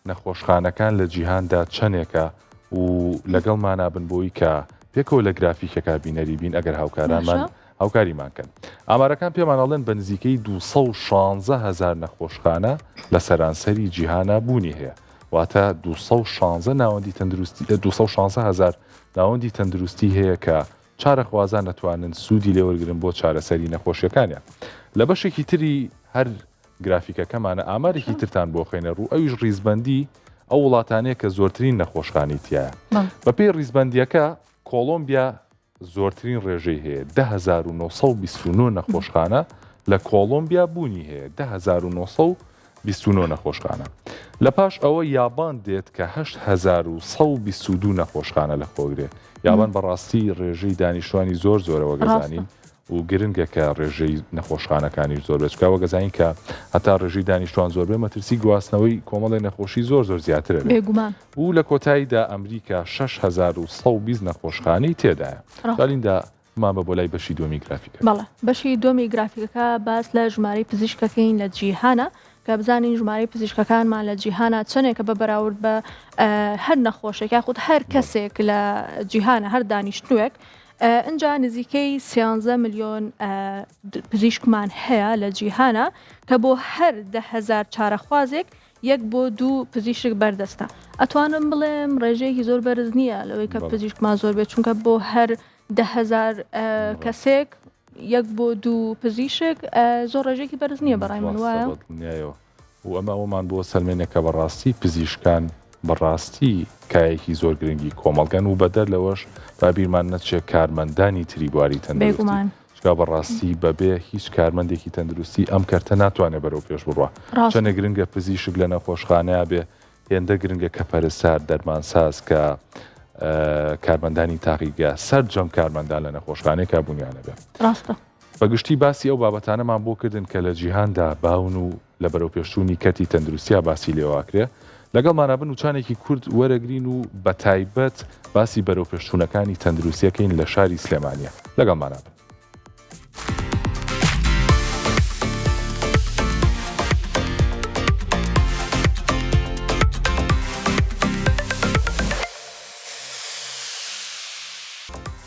نەخۆشخانەکان لە جیهاندا چەندێکە و لەگەڵمانابن بۆی کە پێکەوە لە گرافیکەکە بینەری بین ئەگەر هاوکارانمان هاوکاریمان کەن. ئامارەکان پێمانەڵێن بە نزیکەی 216,000 نەخۆشخانە لە سەرانسەری جیهانە بوونی هەیە. واتە 216,000 ناوەندی تەندروستی هەیە کە چارەخوازان نەتوانن سوودی لێوەرگرن بۆ چارەسەری نەخۆشیەکانیان. لە بەشێکی تری هەر گرافیکەکەمانە ئامارێکی ترتان بۆ خێنە ڕوو ئەویش ڕیزبەندی ئەو وڵاتانەیە کە زۆرترین نەخۆشخانەی تایە. بەپێی ڕیزبەندیەکە کۆڵۆمبیا زۆرترین ڕێژەی هەیە 10,929 نەخۆشخانە لە کۆڵۆمبیا بوونی هەیە 10,929 نەخۆشخانە. لە پاش ئەوە یابان دێت کە 8,122 نەخۆشخانە لە خۆگرێ. یابان بەڕاستی ڕێژەی دانیشتوانی زۆر زۆرەوە گەزانین و گرنگەکە ڕێژەی نەخۆشخانەکانی زۆر بچکەوە گەزانین کە هەتا ڕێژەی دانیشتوان زۆر بێ مەترسی گواستنەوەی کۆمەڵی نەخۆشی زۆر زیاترە بێگومان و لە کۆتاییدا ئەمریکا 6,120 نەخۆشخانەی تێدایە. دالیندا مامە بۆ لای بەشی دومی گرافیکە. بەڵێ بەشی دومی گرافیکەکە باس لە ژمارەی پزیشکەکەین لە جیهانە کە بزانین ژمارەی پزیشکەکانمان لە جیهانە چەندێکە بە بەراورد بە هەر نەخۆشێک یاخود هەر کەسێک لە جیهانە هەر دانیشتووەک ئەجا نزیکەی 13 ملیۆن پزیشکمان هەیە لە جیهانە کە بۆ هەر 10,000 چارەخوازێک 1 بۆ 2 پزیشک بەردەستە. ئەتوانم بڵێم ڕێژەیەکی زۆر بەرز نییە لەوەی کە پزیشکمان زۆر بێت چونکە بۆ هەر 10,000 کەسێک 1 بۆ 2 پزیشک زۆر ڕێژێکی بەرز نییە بەڕای من وایە و ئەمە ئەومان بۆ سەلمێنێکە بەڕاستی پزیشکان بەڕاستی کایەکی زۆر گرنگی کۆمەڵگەن و بەدەر لەوەش با بیرمان نەچێت کارمەندانی تری بواری تەندروستی جا بەڕاستی بەبێ هیچ کارمەندێکی تەندروستی ئەم کەرتە ناتوانێت بەرەو پێش بڕوە. چەنە گرنگە پزیشک لە نەخۆشخانەیە بێ، هێندە گرنگە کە پەرستار دەرمانساز کە کارمەندانی تاقیگە سەرجەم کارمەندان لە نەخۆشخانەیە کا بوونیانە بێ. ڕاستە. بەگشتی باسی ئەو بابەتانەمان بۆ کردن کە لە جیهاندا باون و لە بەرەو پێشچوونی کەتی تەندروستیا باسی لێواکرێ، لەگەڵمانە بن وچانێکی کورد وەرەگرین و بە تایبەت باسی بەرەو پێشچوونەکانی تەندروستیەکەین لە شاری سلێمانیە. لەگەڵمانە بن.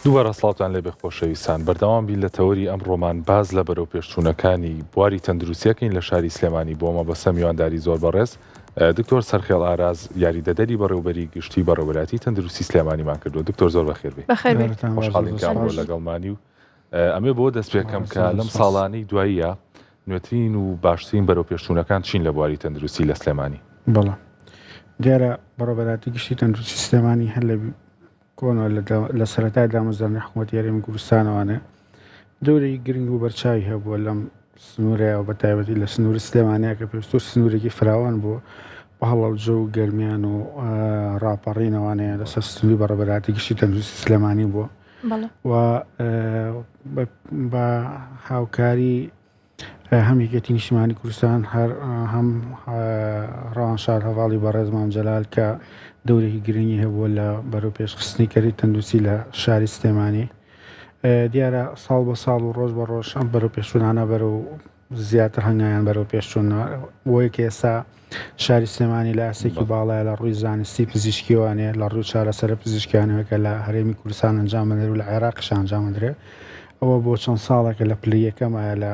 دووبارە سڵاوتان لێ بەخۆشەویستان، بەردەوام بین لە تەوەری ئەم ڕۆمان باز لە بەرەو پێشچوونەکانی بواری تەندروستیەکەین لە شاری سلێمانی بۆمە بەسە میوانداری زۆر بەڕێز دکتۆر سەرخێڵ ئاراز یاریدەدەری بەڕێوەبەری گشتی بەڕێوەبەراتی تەندروستی سلێمانیمان کردو. دکتۆر زۆر بەخێر بێ. خۆشحاڵین کە ئەمڕۆ لەگەڵمانی و ئەمێ بۆ دەست پێکەم کە لەم ساڵانەی دواییە نوێترین و باشترین بەرەو پێشچوونەکان چین لە بواری تەندروستی لە سلێمانی؟ بەڵێ دیارە بەڕێوەبەراتی گشتی تەندروستی سلێمانی هەر کۆنەوە لە سەرەتای دامەزرانی حکوومەتی هەرێمی کوردستانەوانێ دەورەی گرنگ و بەرچاوی هەبووە لەم سنوورەیە بە تایبەتی لە سنووری سلێمانەیە کە پێویستۆ سنوورێکی فراوان بووە بە هەڵەوجە و گەرمیان و ڕاپەڕینەوانەیە لەسەر سنووری بەڕێوەبەراتی گشتی تەندروستی سلێمانی بووە و بە هاوکاری هەم یەکێتی نیشتیمانی کوردستان هەم ڕەوانشار هەواڵی بەڕێز مام جەلال کە دەورێکی گرنگی هەبووە لە بەرەو پێشخستنی کەری تەندروستی لە شاری سلێمانی. دیارە ساڵ بە ساڵ و ڕۆژ بە ڕۆژ ئەم بەرەو پێشچوونانە بەرەو زیاتر هەنگایان بەرەو پێشچوونەوە بۆ یەک ئێستا شاری سلێمانی لە ئاسێکی باڵایە لە ڕووی زانستی پزیشکیوانێ لە ڕووی چارەسەرە پزیشکیانەوە کە لە هەرێمی کوردستان ئەنجامەدرێت و لە عێراقیش ئەنجامەدرێت. ئەوە بۆ چەند ساڵێکە لە پلەی یەکەمە لە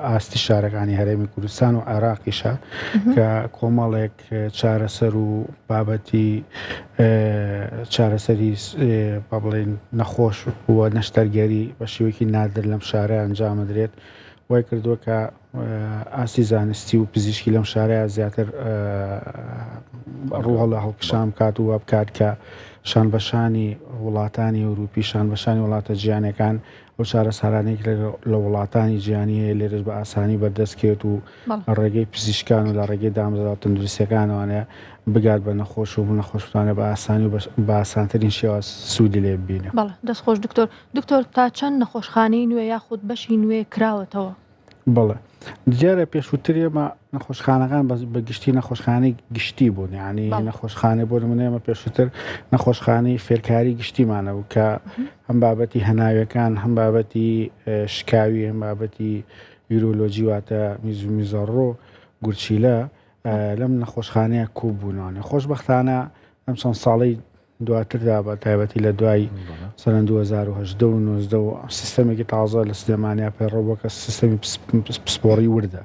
ئاستی شارەکانی هەرێمی کوردستان و عێراقیشە کە کۆمەڵێک چارەسەر و بابەتی چارەسەری با بڵێن نەخۆش وە نەشتەرگەری بە شێوەیەکی نادر لەم شارە ئەنجامەدرێت. وای کردووە کە ئاستی زانستی و پزیشکی لەم شارەیە زیاتر ڕوو هەڵە هەڵکشان بکات و وە بکات کە شانبەشانی وڵاتانی ئەوروپی شانبەشانی وڵاتە جیهانیەکان ئەو چارەسەرانێک لە وڵاتانی جیهانی هەیە لێرەش بە ئاسانی بەردەستکێت و ڕێگەی پزیشکان و لە ڕێگەی دامەزراوە تەندروستیەکانەوانەیە بگات بە نەخۆش و نەخۆشتوانە بە ئاسانی و بە ئاسانترین شێوە سوودی لێ ببینە. بەڵێ دەستخۆش دکتۆر تا چەند نەخۆشخانەی نوێ یاخود بەشی نوێ کراوەتەوە؟ بەڵێ دیارە پێشووتر ئێمە نەخۆشخانەکان بە گشتی نەخۆشخانەی گشتی بوون، یعنی نەخۆشخانە بۆ نمونە پێشووتر نەخۆشخانەی فێرکاری گشتیمانە و کە هەم بابەتی هەناویەکان هەم بابەتی شکاوی هەم بابەتی یورۆلۆجی واتە میزۆڕۆ گورچیلە لەم نەخۆشخانەیە کوب بوونەوە. خۆشبەختانە ئەم چەند ساڵی دواتردا بە تایبەتی لە دوای سەرەن 2010 و 19 و سیستەمێکی تازە لە سلێمانیا پێڕۆبووە کە سیستەمی پسپۆڕی وردە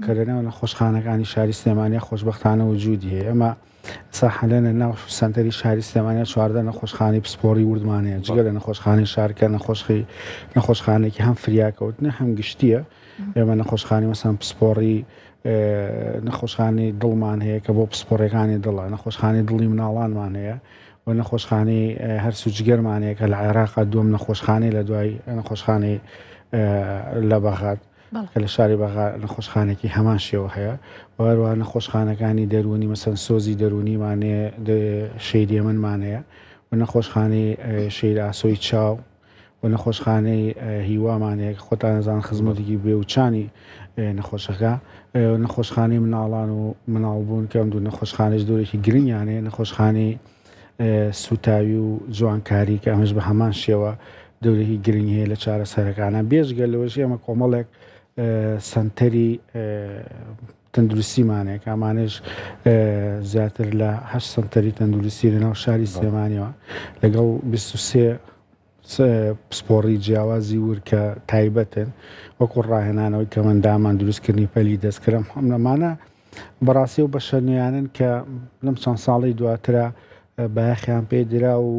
کە لەناو نەخۆشخانەکانی شاری سلێمانیا خۆشبەختانە وجودی هەیە. ئەمە ساحەلەنە ناو سنتەری شاری سلێمانیا 14 نەخۆشخانەی پسپۆڕی وردمانەیە جگە لە نەخۆشخانەی شارکە نەخۆشخانێکی هەم فریاکەوتنە هەم گشتیە. ئێمە نەخۆشخانەی مەسەڵەن پسپۆڕی نەخۆشخانەی دڵمان هەیە کە بۆ پسپۆڕەکانی دڵە، نەخۆشخانەی دڵی مناڵانمان هەیە و نەخۆشخانەی هەرسوجگەرمانەیە کە لە عێراقا دووەم نەخۆشخانەی لە دوای نەخۆشخانەی لە بەغاد کە لە شاری بەغا نەخۆشخانێکی هەمان شێوە هەیە و هەروە نەخۆشخانەکانی دەرونی مەسەن سۆزی دەرونیمانەیە شەیدی ئەمنمانەیە و نەخۆشخانەی شەید ئاسۆی چاو و نەخۆشخانەی هیوامانەیە خۆتان نەزان خزمەتێکی بێوچانی نەخۆشەکە نەخۆشخانەی مناڵان و مناڵبوون کە ئەم دوو نەخۆشخانەش دۆرێکی گرنگیانەیە نەخۆشخانەی سوتاوی و جوانکاری کە ئەمەش بە هەمان شێوە دەورێکی گرنگ هەیە لە چارەسەرەکانە. بێژگە لەوەژی ئەمە کۆمەڵێک سنتەری تەندروستیمانەیە کە ئەمانش زیاتر لە 8 سنتەری تەندروستی لەناو شاری سلێمانیەوە لەگەڵ 23 پسپۆڕی جیاوازی ور کە تایبەتن وەکو ڕاهێنانەوەی کە مندامان دروستکردنی پەلی دەستکرم هەم لەمانە بەڕاستی و بەشە نوێیانن کە لەم چەند ساڵی دواترە بەیاخیان پێدرا و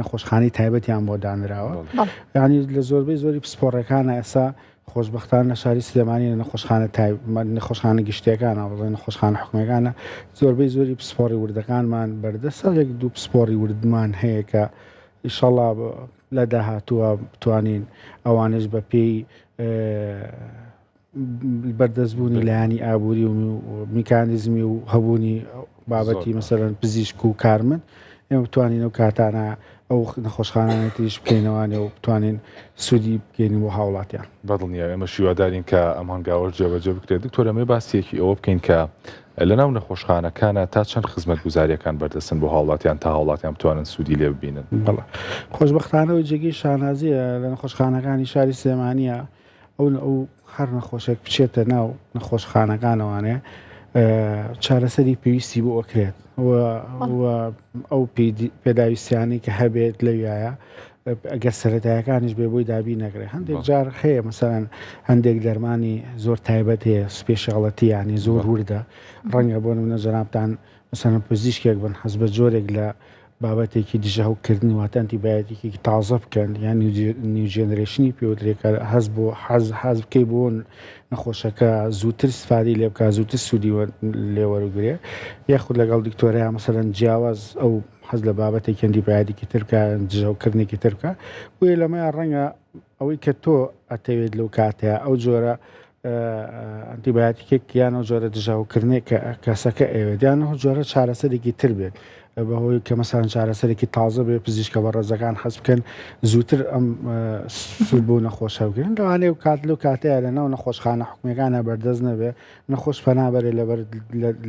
نەخۆشخانەی تایبەتیان بۆ دانراوە. ینی لە زۆربەی زۆری پسپۆڕەکانە ئێستا خۆشبەختان لە شاری سلێمانی نەخۆشخانە گشتیەکانە بڵێن نەخۆشخانە حکومەکانە زۆربەی زۆری پسپۆڕی وردەکانمان بەردەستە یەک دوو پسپۆڕی وردمان هەیە کە ئیشەڵا لە داهاتووە بتوانین ئەوانش بە پێی بەردەستبوونی لایانی ئابووری و میکانیزمی و هەبوونی بابەتی مەسەرەن پزیشک و کارمند ئێمە بتوانین ئەو کاتانە ئەو نەخۆشخانانە تریش بکەینەوانێ و بتوانین سوودی بگەینی بۆ هاوڵاتیان بەدڵنیە ئێمە شیوادارین کە ئەم هەنگاوە جێبەجێ بکرێت دکتۆر ئەمێ باسیەکی ئەوە بکەین کە لەناو نەخۆشخانەکانە تا چەند خزمەت گوزاریەکان بەردەستن بۆ هاوڵاتیان تا هاوڵاتیان بتوانن سوودی لێ ببینن. بەڵێ خۆشبەختانەوە جێگەی شانازیە لە نەخۆشخانەکانی شاری سلێمانیە ئەو هەر نەخۆشێک بچێتە ناو نەخۆشخانەکانەوانێ چارەسەری پێویستی بۆ ئۆکرێت ئەو پێداویستیانی کە هەبێت لەویایە ئەگەر سەرەتایەکانیش بێ بۆی دابی نەکرێت هەندێک جار هەیە مەسەرەن هەندێک دەرمانی زۆر تایبەت هەیە سپێشاڵەتی ینی زۆر وردە ڕەنگە بۆ نمونە جەنابتان مەسەرەن پزیشکێک بن حەز بە جۆرێک لە بابەتێکی دژەوکردنی واتە ئەنتیبایۆتیکی تازە بکەن یان نیو جێنەرێشنی پێوترێکە حەز بکەی بۆ نەخۆشەکە زووتر استفادەی لێ بکات زووتر سوودی لێوەرەگرێ یاخود لەگەڵ دکتۆرەیە مەسەرەن جیاواز ئەو حەز لە بابەتێکی ئەنتیبایۆتیکی ترکە دژەوکردنێکی ترکە بۆیە لەمەیان ڕەنگە ئەوەی کە تۆ ئەتەوێت لەو کاتەیە ئەو جۆرە ئەنتیبایۆتیکێک یان ئەو جۆرە دژاوکردنێک کە کەسەکە ئەوێت یان ئەو جۆرە چارەسەرێکی تر بێت بەهۆی کە مەسەرەن چارەسەرێکی تازە بێ پزیشکە بە ڕێزەکان حەز بکەن زووتر ئەم سوود بۆ نەخۆشە بگرن لەوانەیە و کات لەو کاتەیە لەناو نەخۆشخانە حکومیەکانە بەردەست نەبێ نەخۆش پەنابەرێ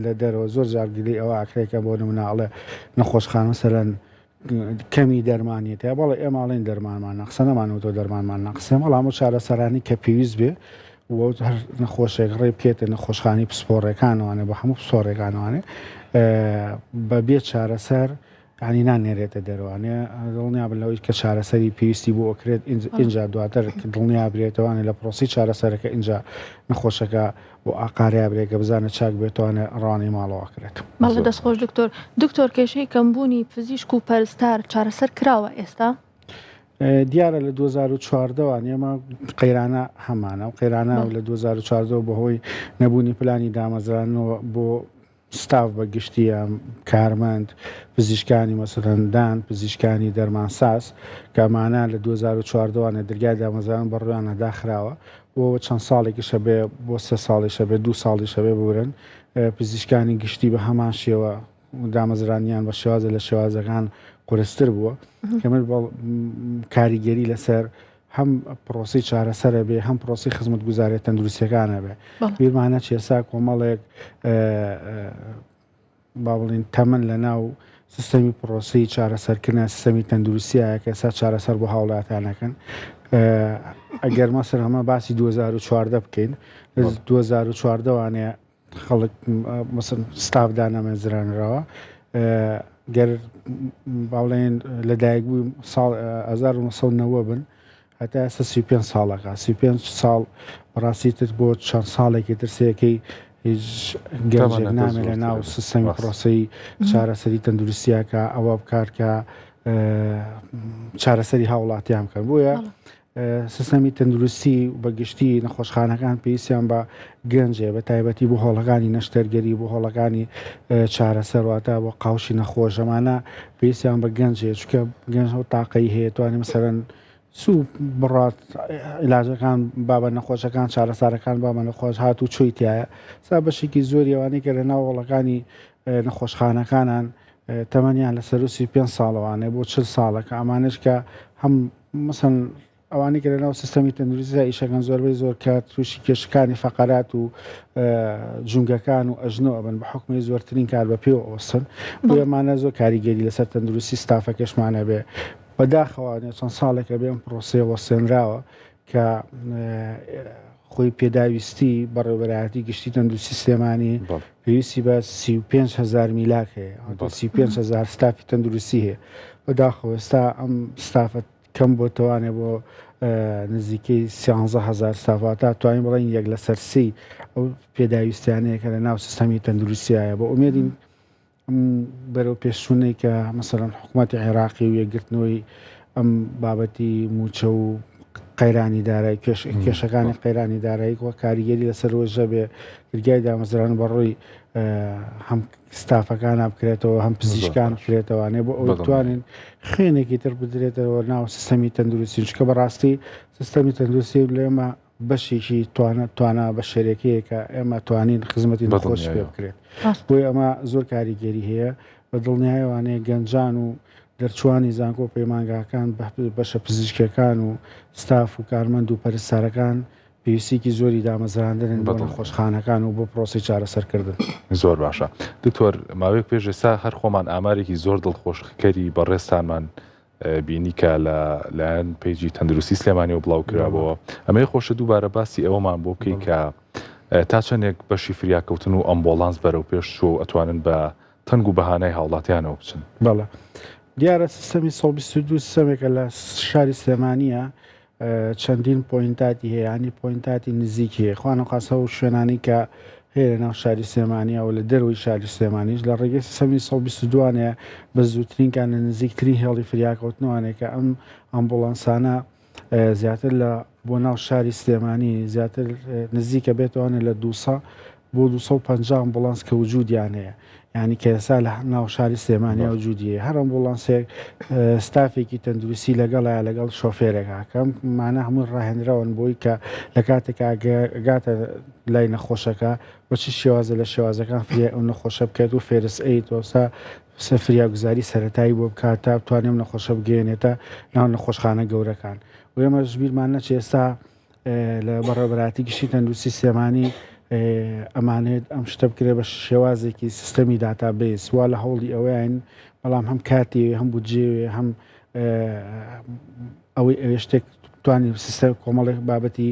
لە دەرەوە زۆر جارگیری ئەوە ئاکرێکە بۆ نموناڵێ نەخۆشخانە مەسەرەن کەمی دەرمانیت یا بەڵێ ئێماڵین دەرمانمان نەقسە نەمانەوە دەرمانمان نەقسێ بەڵام و چارەسەرانی کە پێویست بێ هەر نەخۆشێک ڕێ بکێتە نەخۆشخانی پسپۆڕەکانوانێ بە هەموو پسۆڕێکانوانێ بە بێت چارەسەر ینی نانێرێتە دەروانێ دڵنیا بلەوەی کە چارەسەری پێویستی بۆ ئۆکرێت اینجا دواتر دڵنیا برێتەوانێت لە پرۆسی چارەسەرەکە اینجا نەخۆشەکە بۆ ئاقاریا برێکە بزانە چاک بێتوانێت ڕوانی ماڵەوە کرێت. ماڵە دەستخۆش دکتۆر کێشەی کەمبوونی پزیشک و پەرستار چارەسەر کراوە ئێستا؟ دیارە لە 2014وان ئێمە قەیرانە هەمانە و قەیرانە لە 2014 بەهۆی نەبوونی پلانی دامەزرانەوە بۆ ستاف بە گشتیە کارمەند پزیشکانی مەسەرەندان پزیشکانی دەرمانساز کەمانە لە 2014وانە دەرگای دامەزران بەڕوانە داخراوە بۆ چەند ساڵێکیشە بێ بۆ 3 ساڵیشە بێ 2 ساڵیشە بێ بورن پزیشکانی گشتی بە هەمان شێوە دامەزرانیان بە شێوازە لە شێوازەکان قورستر بووە کەمە کاریگەری لەسەر هەم پرۆسی چارەسەرە بێ هەم پرۆسی خزمەت گوزارێت تەندروستیەکانە بێ بیرمانە چێسا کۆمەڵێک با بڵین تەمەن لە ناو سیستەمی پرۆسی چارەسەرکردن سیستەمی تەندروستیایە کە ئێستا چارەسەر بۆ هاوڵاتیانەکەن ئەگەر مەسەر هەمە باسی 2014 بکەین 2014وانەیە خەڵک مەسەن ستاف دانەمەزرانراوە گەر باڵێن لەدایک بووی 1990 بن هەتا ئێستا 35 ساڵەکە 35 ساڵ بەڕاستیتر بۆ چەند ساڵێکی ترسەکەی هیچ گەنجێک نامێت لە ناو سیستەمی پرۆسی چارەسەری تەندروستیەکە ئەوە بکارکە چارەسەری هاوڵاتیان بکەن بۆیە سیستەمی تەندروستی بەگشتی نەخۆشخانەکان پێویستیان بە گەنجێ بە تایبەتی بۆ هۆڵەکانی نەشتەرگەری بۆ هۆڵەکانی چارەسەرواتە بۆ قاوشی نەخۆشەمانە پێویستیان بە گەنجێ چکە گەنج و تاقەی هەیە توانێت مەسەرەن سوو بڕات عیلاجەکان بابە نەخۆشەکان چارەسارەکان بابە نەخۆش هات و چۆیتیایە سا بەشێکی زۆری ئەوانەی کە لە ناو وڵەکانی نەخۆشخانەکانان تەمەنیان لە سەر 35 ساڵەوانێ بۆ 40 ساڵەکە ئەمانش کە هەم مەسەن ئەوانەی کە لە ناو سیستەمی تەندروستیدا ئیشەکان زۆربەی زۆر کات تووشی کێشەکانی فەقەرات و جونگەکان و ئەژنۆ بن بە حکمی زۆرترین کار بە پێوە ئەوەستن بۆیەمانە زۆر کاریگەری لەسەر تەندروستی ستافەکەشمانە بێ بەداخەوانێ چەند ساڵێکە بێم پرۆسێ وەسێنراوە کە خۆی پێداویستی بەڕێوەبەرایەتی گشتی تەندروستی سلێمانی پێویستی بە 35,000 میلاک هەیە 35,000 ستافی تەندروستی هەیە بەداخەوە ئێستا ئەم ستافەت کەم بۆتەوانێ بۆ نزیکەی 13,000 ستافاتە توانین بڵین یەک لە سەرسی ئەو پێداویستیانەیە کە لە ناو سیستەمی تەندروستیایە بۆ ئومێدین بەرەو پێشچوونەی کە مەسەرەن حکوومەتی عێراقی و یەکگرتنەوەی ئەم بابەتی موچە و قەیرانی دارایی کێشەکانی قەیرانی دارایی وە کاریگەری لەسەر ڕۆژە بێ گرگای دامەزران بەڕووی هەم ستافەکان بکرێتەوە هەم پزیشکان بکرێتەوەوانێ بۆ ئەو بتوانین خوێنێکی تر بدرێتەوە ناو سیستەمی تەندروستی چکە بەڕاستی سیستەمی تەندروستی لێمە بەشێکی توانە بە شەرێکەیەکە ئێمە توانین خزمەتی نەخۆش پێ بکرێت بۆی ئەمە زۆر کاریگەری هەیە بە دڵنیایەوانەیە گەنجان و دەرچوانی زانکۆ پەیمانگاکان بەشە پزیشکەکان و ستاف و کارمەند و پەرستارەکان پێویستێکی زۆری دامەزراندن بۆ نەخۆشخانەکان و بۆ پرۆسی چارەسەرکردن. زۆر باشە. دکتۆر ماوەیەک پێش ئێستا هەر خۆمان ئامارێکی زۆر دڵخۆشکەری بەڕێستانمان بینی کە لەلایەن پێیجی تەندروستی سلێمانی و بڵاو کرابەوە. ئەمەی خۆشە دووبارە باسی ئەوەمان بۆ بکەین کە تا چەندێک بەشی فریاکەوتن و ئەمبۆڵانس بەرەو پێش و ئەتوانن بە تەنگ و بەهانای هاوڵاتیانەوە بچن. بەڵێ دیارە سیستەمی 122 سیستەمێکە لە شاری سلێمانیە چەندین پۆینتاتی هەیە ینی پۆینتاتی نزیکی هەیە خوانەخواسە و شوێنانی کە هەیە ناو شاری سلێمانیە و لە دەروی شاری سلێمانیش لە ڕێگەی سیستەمی 122 بە زووترینکان لە نزیکترین هێڵی فریاکەوتنەوەیە کە ئەم ئەمبوڵانسانە زیاتر لە بۆ ناو شاری سلێمانی زیاتر نزیکە بێتوانێت لە 200 بۆ 250 ئەمبوڵانس کە وجودیان هەیە ینی کە ئێستا لە ناو شاری سلێمانیا وجودیە هەر ئەمبوڵانسێک ستافێکی تەندروستی لەگەڵایە لەگەڵ شۆفێرێکە کەم مانە هەموو ڕاهێنراون بۆی کە لە کاتێکا گاتە لای نەخۆشەکە بە چ شێوازە لە شێوازەکان فریا ئەو نەخۆشە بکەێت و فێرس ئەیتۆسا فریاگوزاری سەرەتایی بۆ بکات تا بتوانێم نەخۆشە بگەێنێتە ناو نەخۆشخانە گەورەکان و ئێمە ژبیرمان نەچێ ئێستا لە بەڕێوەبەراتی گشتی تەندروستی سلێمانی ئەمانێت ئەم شتە بکرێت بە شێوازێکی سیستەمی داتابیس وا لە هەوڵی ئەوەیان بەڵام هەم کاتی هەم بودجێ هەم ئەوەی شتێک توانین سیستەم کۆمەڵێک بابەتی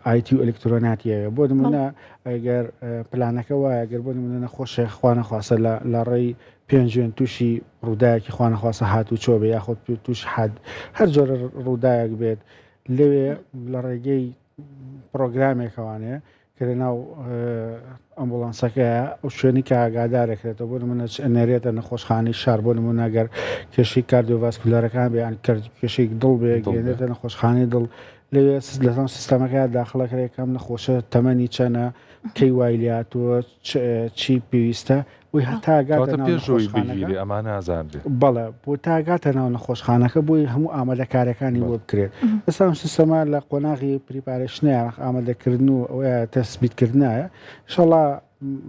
ئایتی و ئەلکترۆناتیەوە بۆ نمونە ئەگەر پلانەکە وایە گەر بۆ نمونە نەخۆشێک خوانەخواسە لە ڕێی پێنجێن تووشی ڕووداوێکی خوانەخواسە هاتوو چۆ بێ یاخۆ تووش هەر جۆرە ڕووداوێک بێت لەوێ لە ڕێگەی پرۆگرامێکەوانەیە کە لەناو ئەمبوڵانسەکەیە ئەو شوێنی کە ئاگادارێکرێتەوە بۆ نمونە نێرێتە نەخۆشخانەی شار بۆ نمونەگەر کێشەی کاردیۆڤاسکولارەکان بێ یان کێشەی دڵ بێ گەێنێتە نەخۆشخانەی دڵ لەوێ لەسەر سیستەمەکە داخڵەکەم نەخۆشە تەمەنی چەنە کەی وای لاتووە چی پێویستە وی هەتاگاتە پێشۆی ئەمانە ئازاندێ بەڵێ بۆ تاگاتە ناو نەخۆشخانەکە بۆی هەموو ئامادەکارەکانی بۆ بکرێت ئەستا سیستەما لە قۆناغی پریپارێشنیە ئامادەکردن و ئەوە تەسبیتکردنایە ئینشەڵا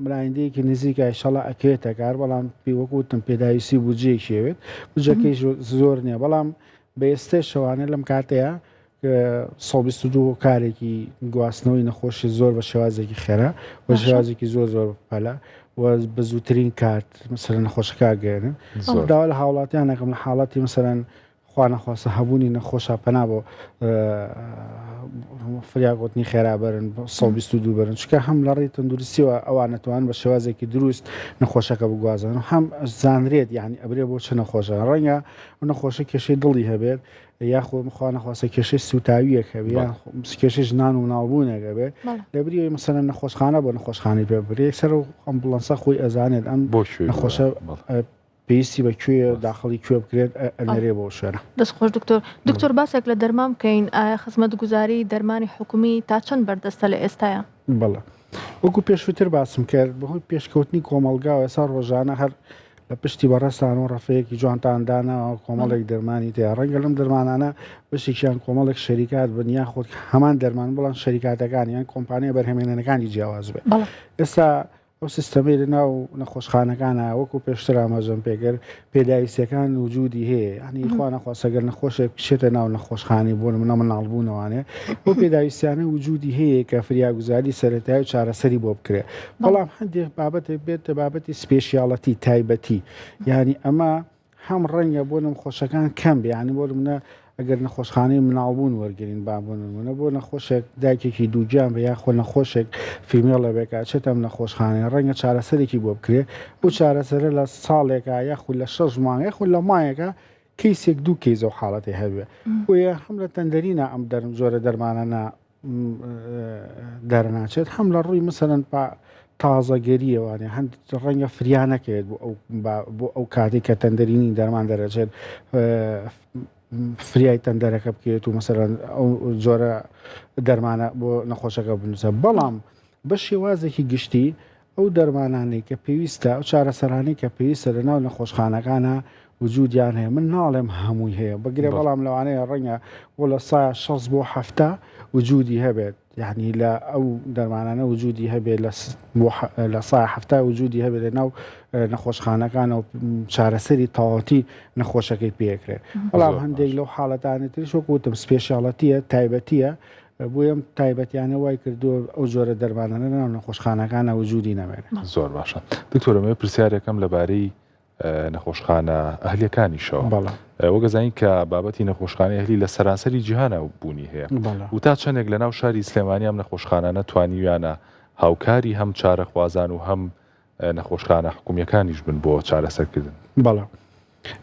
ملایندەیەکی نزیکە ئینشەڵا ئەکرێتە کار بەڵام پێوەکوتم پێداویستی بودجێ شێوێت بودجەکەی زۆر نییە بەڵام بە ئێستێ شەوانە لەم کاتەیە 122 کارێکی گواستنەوەی نەخۆشی زۆر بە شێوازێکی خێرا بە شێوازێکی زۆر زۆر پەلە و بە زووترین کات مەسەرەن نەخۆشەکە گەێنن داوا لە هاوڵاتیان نەکەم لە حاڵاتی مەسەرەن خوانەخواسە هەبوونی نەخۆشە پەنا بۆ فریاگوتنی خێرابەرن 122 بەرن چکە هەم لە ڕێی تەندروستیەوە ئەوانەتوان بە شێوازێکی دروست نەخۆشەکە بگوازن هەم زانرێت یعنی ئەبرێ بۆ چ نەخۆشە ڕەنگە نەخۆشە کێشەی دڵی هەبێت یاخۆ خواانەخواسە کێشەی سوتاویەک هەبێ کێشەی ژنان و ناوبوونێکە بێت لەبری مەسەرەن نەخۆشخانە بۆ نەخۆشخانەی پێ بێت سەر و ئەمبوڵانسە خۆی ئەزانێت ئەم بۆ نەخۆشە پێویستی بەکوێ داخڵی کوێ بکرێت ئەنەرێ بۆ شوێنە. دەستخۆش دکتۆر باسێک لە دەرمان بکەین ئایا خزمەتگوزاری دەرمانی حکومی تا چەند بەردەستە لە ئێستاە؟ بەڵێ وەکو پێشووتر باسم کرد بەهۆی پێشکەوتنی کۆمەلگا و ئێستا ڕۆژانە هەر لە پشتی بەڕێستان و ڕفەیەکی جوانتاندانەوە کۆمەڵێک دەرمانی تێ ڕەنگە لەم دەرمانانە بەشێکیان کۆمەڵێک شەریکات بن یا خۆت هەمان دەرمان بڵان شەریکاتەکان یان کۆمپانیە بەرهەمێنەکانی جیاواز بێت ئێستا ئەو سیستەمەی لەناو نەخۆشخانەکانە وەکو پێشتر ئاماژەم پێگەر پێداویستەکان وجودی هەیە ینی خوانەخواسەگەر نەخۆشێک بچێتە ناو نەخۆشخانی بۆ منە مناڵبوونەوانێ بۆ پێداویستیانە وجودی هەیە کە فریاگوزاری سەرەتایی و چارەسەری بۆ بکرێت بەڵام هەندێک بابەتێک بێتە بابەتی سپێشیاڵەتی تایبەتی ینی ئەمە هەم ڕەنگە بۆ نەخۆشەکان کەم بێ ینی بۆ منە ئەگەر نەخۆشخانەی مناڵبوون وەرگین بابوونمونە بۆ نەخۆشێک دایکێکی دووجان بە یاخۆ نەخۆشێک فیمێڵە بێکا چێتەم نەخۆشخانەی ڕەنگە چارەسەرێکی بۆ بکرێ و چارەسەرە لە ساڵێکە یاخود لە 6 مانگە خود لە مایەکە کەیسێک دوو کەیز و حاڵەتی هەبێ وە هەم لە تەندەرینە ئەم جۆرە دەرمانانە دەرناچێت هەم لە ڕووی مەسەرەن تازەگەریەوانێ هەند ڕەنگە فریانەکەوێت بۆ ئەو کاتی کە تەندەرینی دەرمان دەرەچێت فریای تەندەرەکە بکێت و مەسەرەن ئەو جۆرە دەرمانە بۆ نەخۆشەکە بنووسە بەڵام بە شێوازێکی گشتی ئەو دەرمانانەی کە پێویستە ئەو چارەسەرانی کە پێویستە لەناو نەخۆشخانەکانە وجودیان هەیە من ناڵێم هەمووی هەیە بەگرێ بەڵام لەوانەیە ڕەنگە بۆ لە سایە 6 بۆ 7 وجودی هەبێت یعنی لە ئەو دەرمانانە وجودی هەبێت لە سایە 7 وجودی هەبێت لەناو نەخۆشخانەکان و چارەسەری تەواوەتی نەخۆشەکەی پێکرێت بەڵام هەندێک لەو حاڵەتانی تریش وەکو وتم سپێشاڵەتیە تایبەتیە بۆیم تایبەتیانە وای کردو ئەو جۆرە دەرمانانە ناو نەخۆشخانەکانە وجودی نەمێنێت زۆر باشە دکتۆرەمە پرسیارێکم لەبارەی نەخۆشخانە ئەهلیەکانیشەوە وەگەزانین کە بابەتی نەخۆشخانەی ئەهلی لە سەرانسەری جیهانە بوونی هەیە و تا چەندێک لە ناو شاری سلێمانی ئەم نەخۆشخانانە توانیویانە هاوکاری هەم چارەخوازان و هەم نەخۆشخانە حکومیەکانیش بن بۆ چارەسەرکردن بەڵێ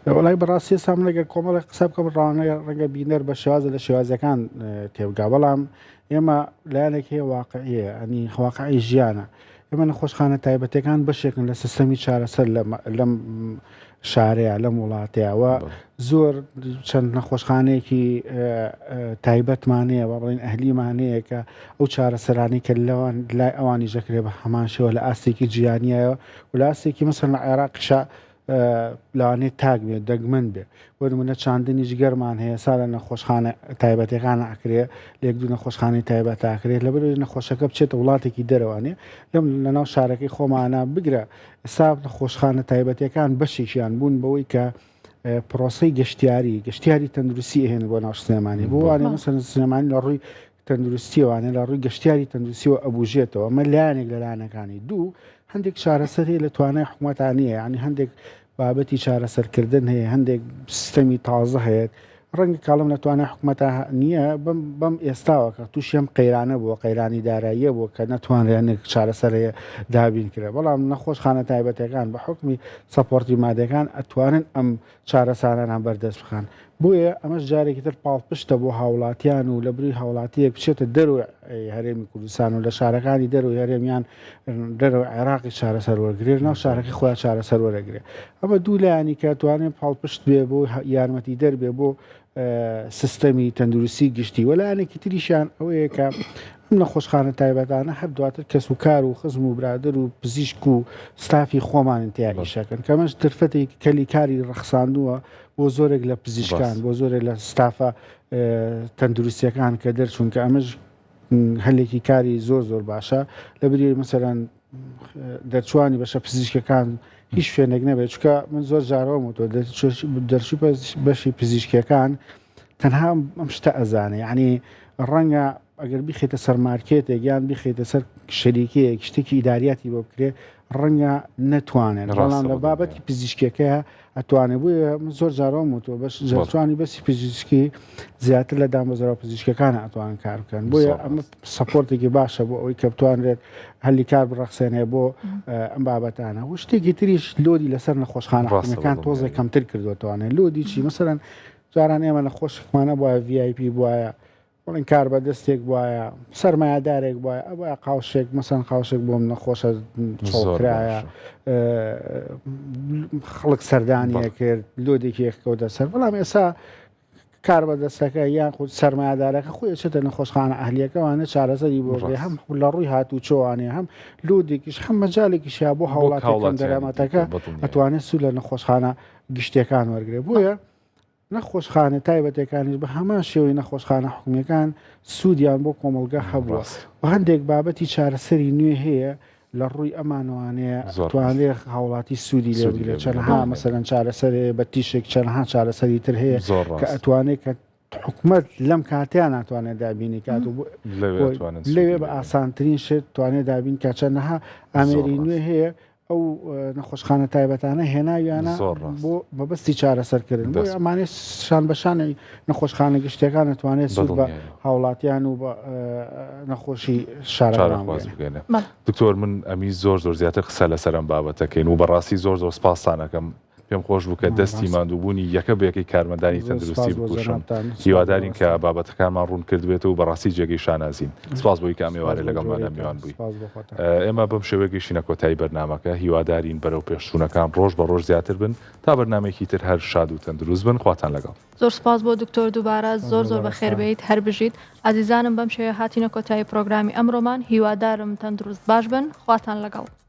وڵای بەڕاستی سام لەگە کۆمەڵی قسە بکەم ڕانەیە ڕەنگە بینەر بە شێوازە لە شێوازەکان تێبگا بەڵام ئێمە لایەنێک هەیە واقعیە ئەنی واقعی ژیانە ئێمە نەخۆشخانە تایبەتەکان بەشێکن لە سیستەمی چارەسەر لەم شارەیە لەم وڵاتەیەوە زۆر چەند نەخۆشخانەیەکی تایبەتمانەیە بەڵێن ئەهلیمانەیە کە ئەو چارەسەرانی کە لەوان لای ئەوانی ژەکرێ بە هەمان شێوە لە ئاستێکی جیهانیایە و لە ئاستێکی مەسەڵەن لە عێراقیشە لەوانەیە تاک بێت دەگمەن بێ بۆ نمونە چاندنیش گەرمان هەیە سا لە نەخۆشخانە تایبەتەکان ئەکرێ لە یەک دوو نەخۆشخانەی تایبەت ئاکرێت لەبەرەوەی نەخۆشەکە بچێتە وڵاتێکی دەرەوانێ لەم لەناو شارەکەی خۆمانە بگرە ئێستا نەخۆشخانە تایبەتەکان بەشێکیان بوون بەوەی کە پرۆسەی گەشتیاری تەندروستی هێن بۆ ناو سلێمانی بۆ وانێ مەسەڵەن سلێمانی لە ڕووی تەندروستیوانێ لە ڕووی گەشتیاری تەندروستیەوە ئەبوژێتەوە ئەمە لایەنێک لە لایەنەکانی دوو هەندێک چارەسەر هەیە لە توانای حکوومەتانیە ینی هەندێک بابەتی چارەسەرکردن هەیە هەندێک سیستەمی تازە هەیە ڕەنگە کاڵم لە توانای حکوومەتە نییە بەم ئێستاوە کە تووشیم قەیرانە بووە قەیرانی داراییە بووە کە نەتوانرێنێک چارەسەرەیە دابین کرێ بەڵام نەخۆشخانە تایبەتەکان بە حکمی سەپۆرتی مادەکان ئەتوانن ئەم چارەسانانان بەردەست بخان بۆیە ئەمەش جارێکی تر پاڵپشتە بۆ هاوڵاتیان و لە بری هاوڵاتیەک بچێتە دەروی هەرێمی کوردستان و لە شارەکانی دەروی هەرێمیان دەرەوە عێراقی چارەسەر وەرگێر ناو شارەکەی خۆیان چارەسەر وەرەگرێ ئەمە دوو لایانی کە توانێت پاڵپشت بێ بۆ یارمەتی دەربێ بۆ سیستەمی تەندروستی گشتی وەلایەنێکی تریشان ئەوەیە کە ئەم نەخۆشخانە تایبەتانە هەر دواتر کەس و کار و خزم و برادر و پزیشک و ستافی خۆمان انتیاریشەکەن کەمەش ترفەتی کەلی کاری ڕەخساندووە بۆ زۆرێک لە پزیشکان بۆ زۆرێک لە ستافە تەندروستیەکان کە دەرچوون کە ئەمەش هەلێکی کاری زۆر باشە لە بری مەسەرەن دەرچوانی بەشە پزیشکەکان هیچ شوێنێک نەبێت چکە من زۆر جارەوە تۆ دەرچوو بەشی پزیشکەکان تەنها ئەم شتە ئەزانێ یعنی ڕەنگە ئەگەر بخێتە سەر مارکێتێک یان بخێتە سەر شەریکەیەک شتێکی ئیداریاتی بۆ بکرێ ڕەنگە نەتوانێت بەڵام لە بابەتی پزیشکەکە ئەتوانێت بووە زۆر جارەوە تۆ بەش جەرچوانی بەسی پزیشکی زیاتر لە دامەزەرەوە پزیشکەکانە ئەتوان کار بکەن بۆیە ئەمە سەپۆرتێکی باشە بۆ ئەوەی کە بتوانرێت هەلی کار بڕەخسێنێ بۆ ئەم بابەتانە و شتێکی تریش لۆدی لەسەر نەخۆشخانە حکومیەکان تۆزێک کەمتر کردوێتوانێت لۆدی چی مەسەرەن جاران ئێمە نەخۆشخانە بووە VIP بووە بڵین کار بەدەستێک وایە سەرمایه‌دارێک وایە ئەوە قاوشێک مەسەن قاوشێک بۆم نەخۆشە چۆڵکرایە خەڵک سەردانیە کرد لۆدێکی یەککەوتە سەر بەڵام ئێستا کار بەدەستەکە یان خود سەرمایه‌دارەکە خۆی چێتە نەخۆشخانە ئەهلیەکەوانە چارەسەری بۆ بێ هەم لە ڕووی هاتوچۆوانێ هەم لۆدێکیش هەم مەجالێکیشیا بۆ هاوڵاتەکان دەرەمەتەکە ئەتوانێت سوود لە نەخۆشخانە گشتیەکان وەرگێ بۆیە نەخۆشخانە تایبەتەکانیش بە هەمان شێوەی نەخۆشخانە حکومیەکان سوودیان بۆ کۆمەلگا هەبووە و هەندێک بابەتی چارەسەری نوێ هەیە لە ڕووی ئەمانوانەیە توانێت هاوڵاتی سوودی لێبگرێت چەندها مەسەرەن چارەسەرێ بە تیشێک چەندها چارەسەری تر هەیە کە ئەتوانێت کە حکومت لەم کاتیان ناتوانێت دابینی کات و لەوێ بە ئاسانترین شت توانێت دابین کە چەندها ئامێری نوێ هەیە ئەو نەخۆشخانە تایبەتانە هێناویانە بۆ بەبستی چارەسەرکردن بۆ ئەمانێ شان بەشانەی نەخۆشخانە گشتەکان دەتوانێت سوود بە هاوڵاتیان و بە نەخۆشی شارەخواز بگێنێ. دکتۆر من ئەمی زۆر زیاتر قسە لەسەر ئەم بابەتەکەین و بەڕاستی زۆر سپاسان دەکەم پێم خۆش بوو کە دەستی ماندووبوونی یەکە بەیەکەی کارمەندانی تەندروستی بکوشم. هیوادارین کە بابەتەکانمان ڕوون کردبێتەوە و بەڕاستی جێگەی شانازین. سپاس بۆی کە ئێوارە لەگەڵمانە میوان بووی. ئێمە بەم شێوەیە گەیشتینە کۆتایی بەرنامەکە. هیوادارین بەرەو پێشچوونەکان ڕۆژ بە ڕۆژ زیاتر بن تا بەرنامێکی تر هەر شاد و تەندروست بن. خواتان لەگەڵ. زۆر سپاس بۆ دکتۆر دووبارە زۆر بەخێر بێیت هەر بژیت. عزیزانم بەم شێوەیە هاتینە کۆتایی پرۆگرامی ئەمڕۆمان. هیوادارم تەندروست باش بن. خواتان لەگەڵ.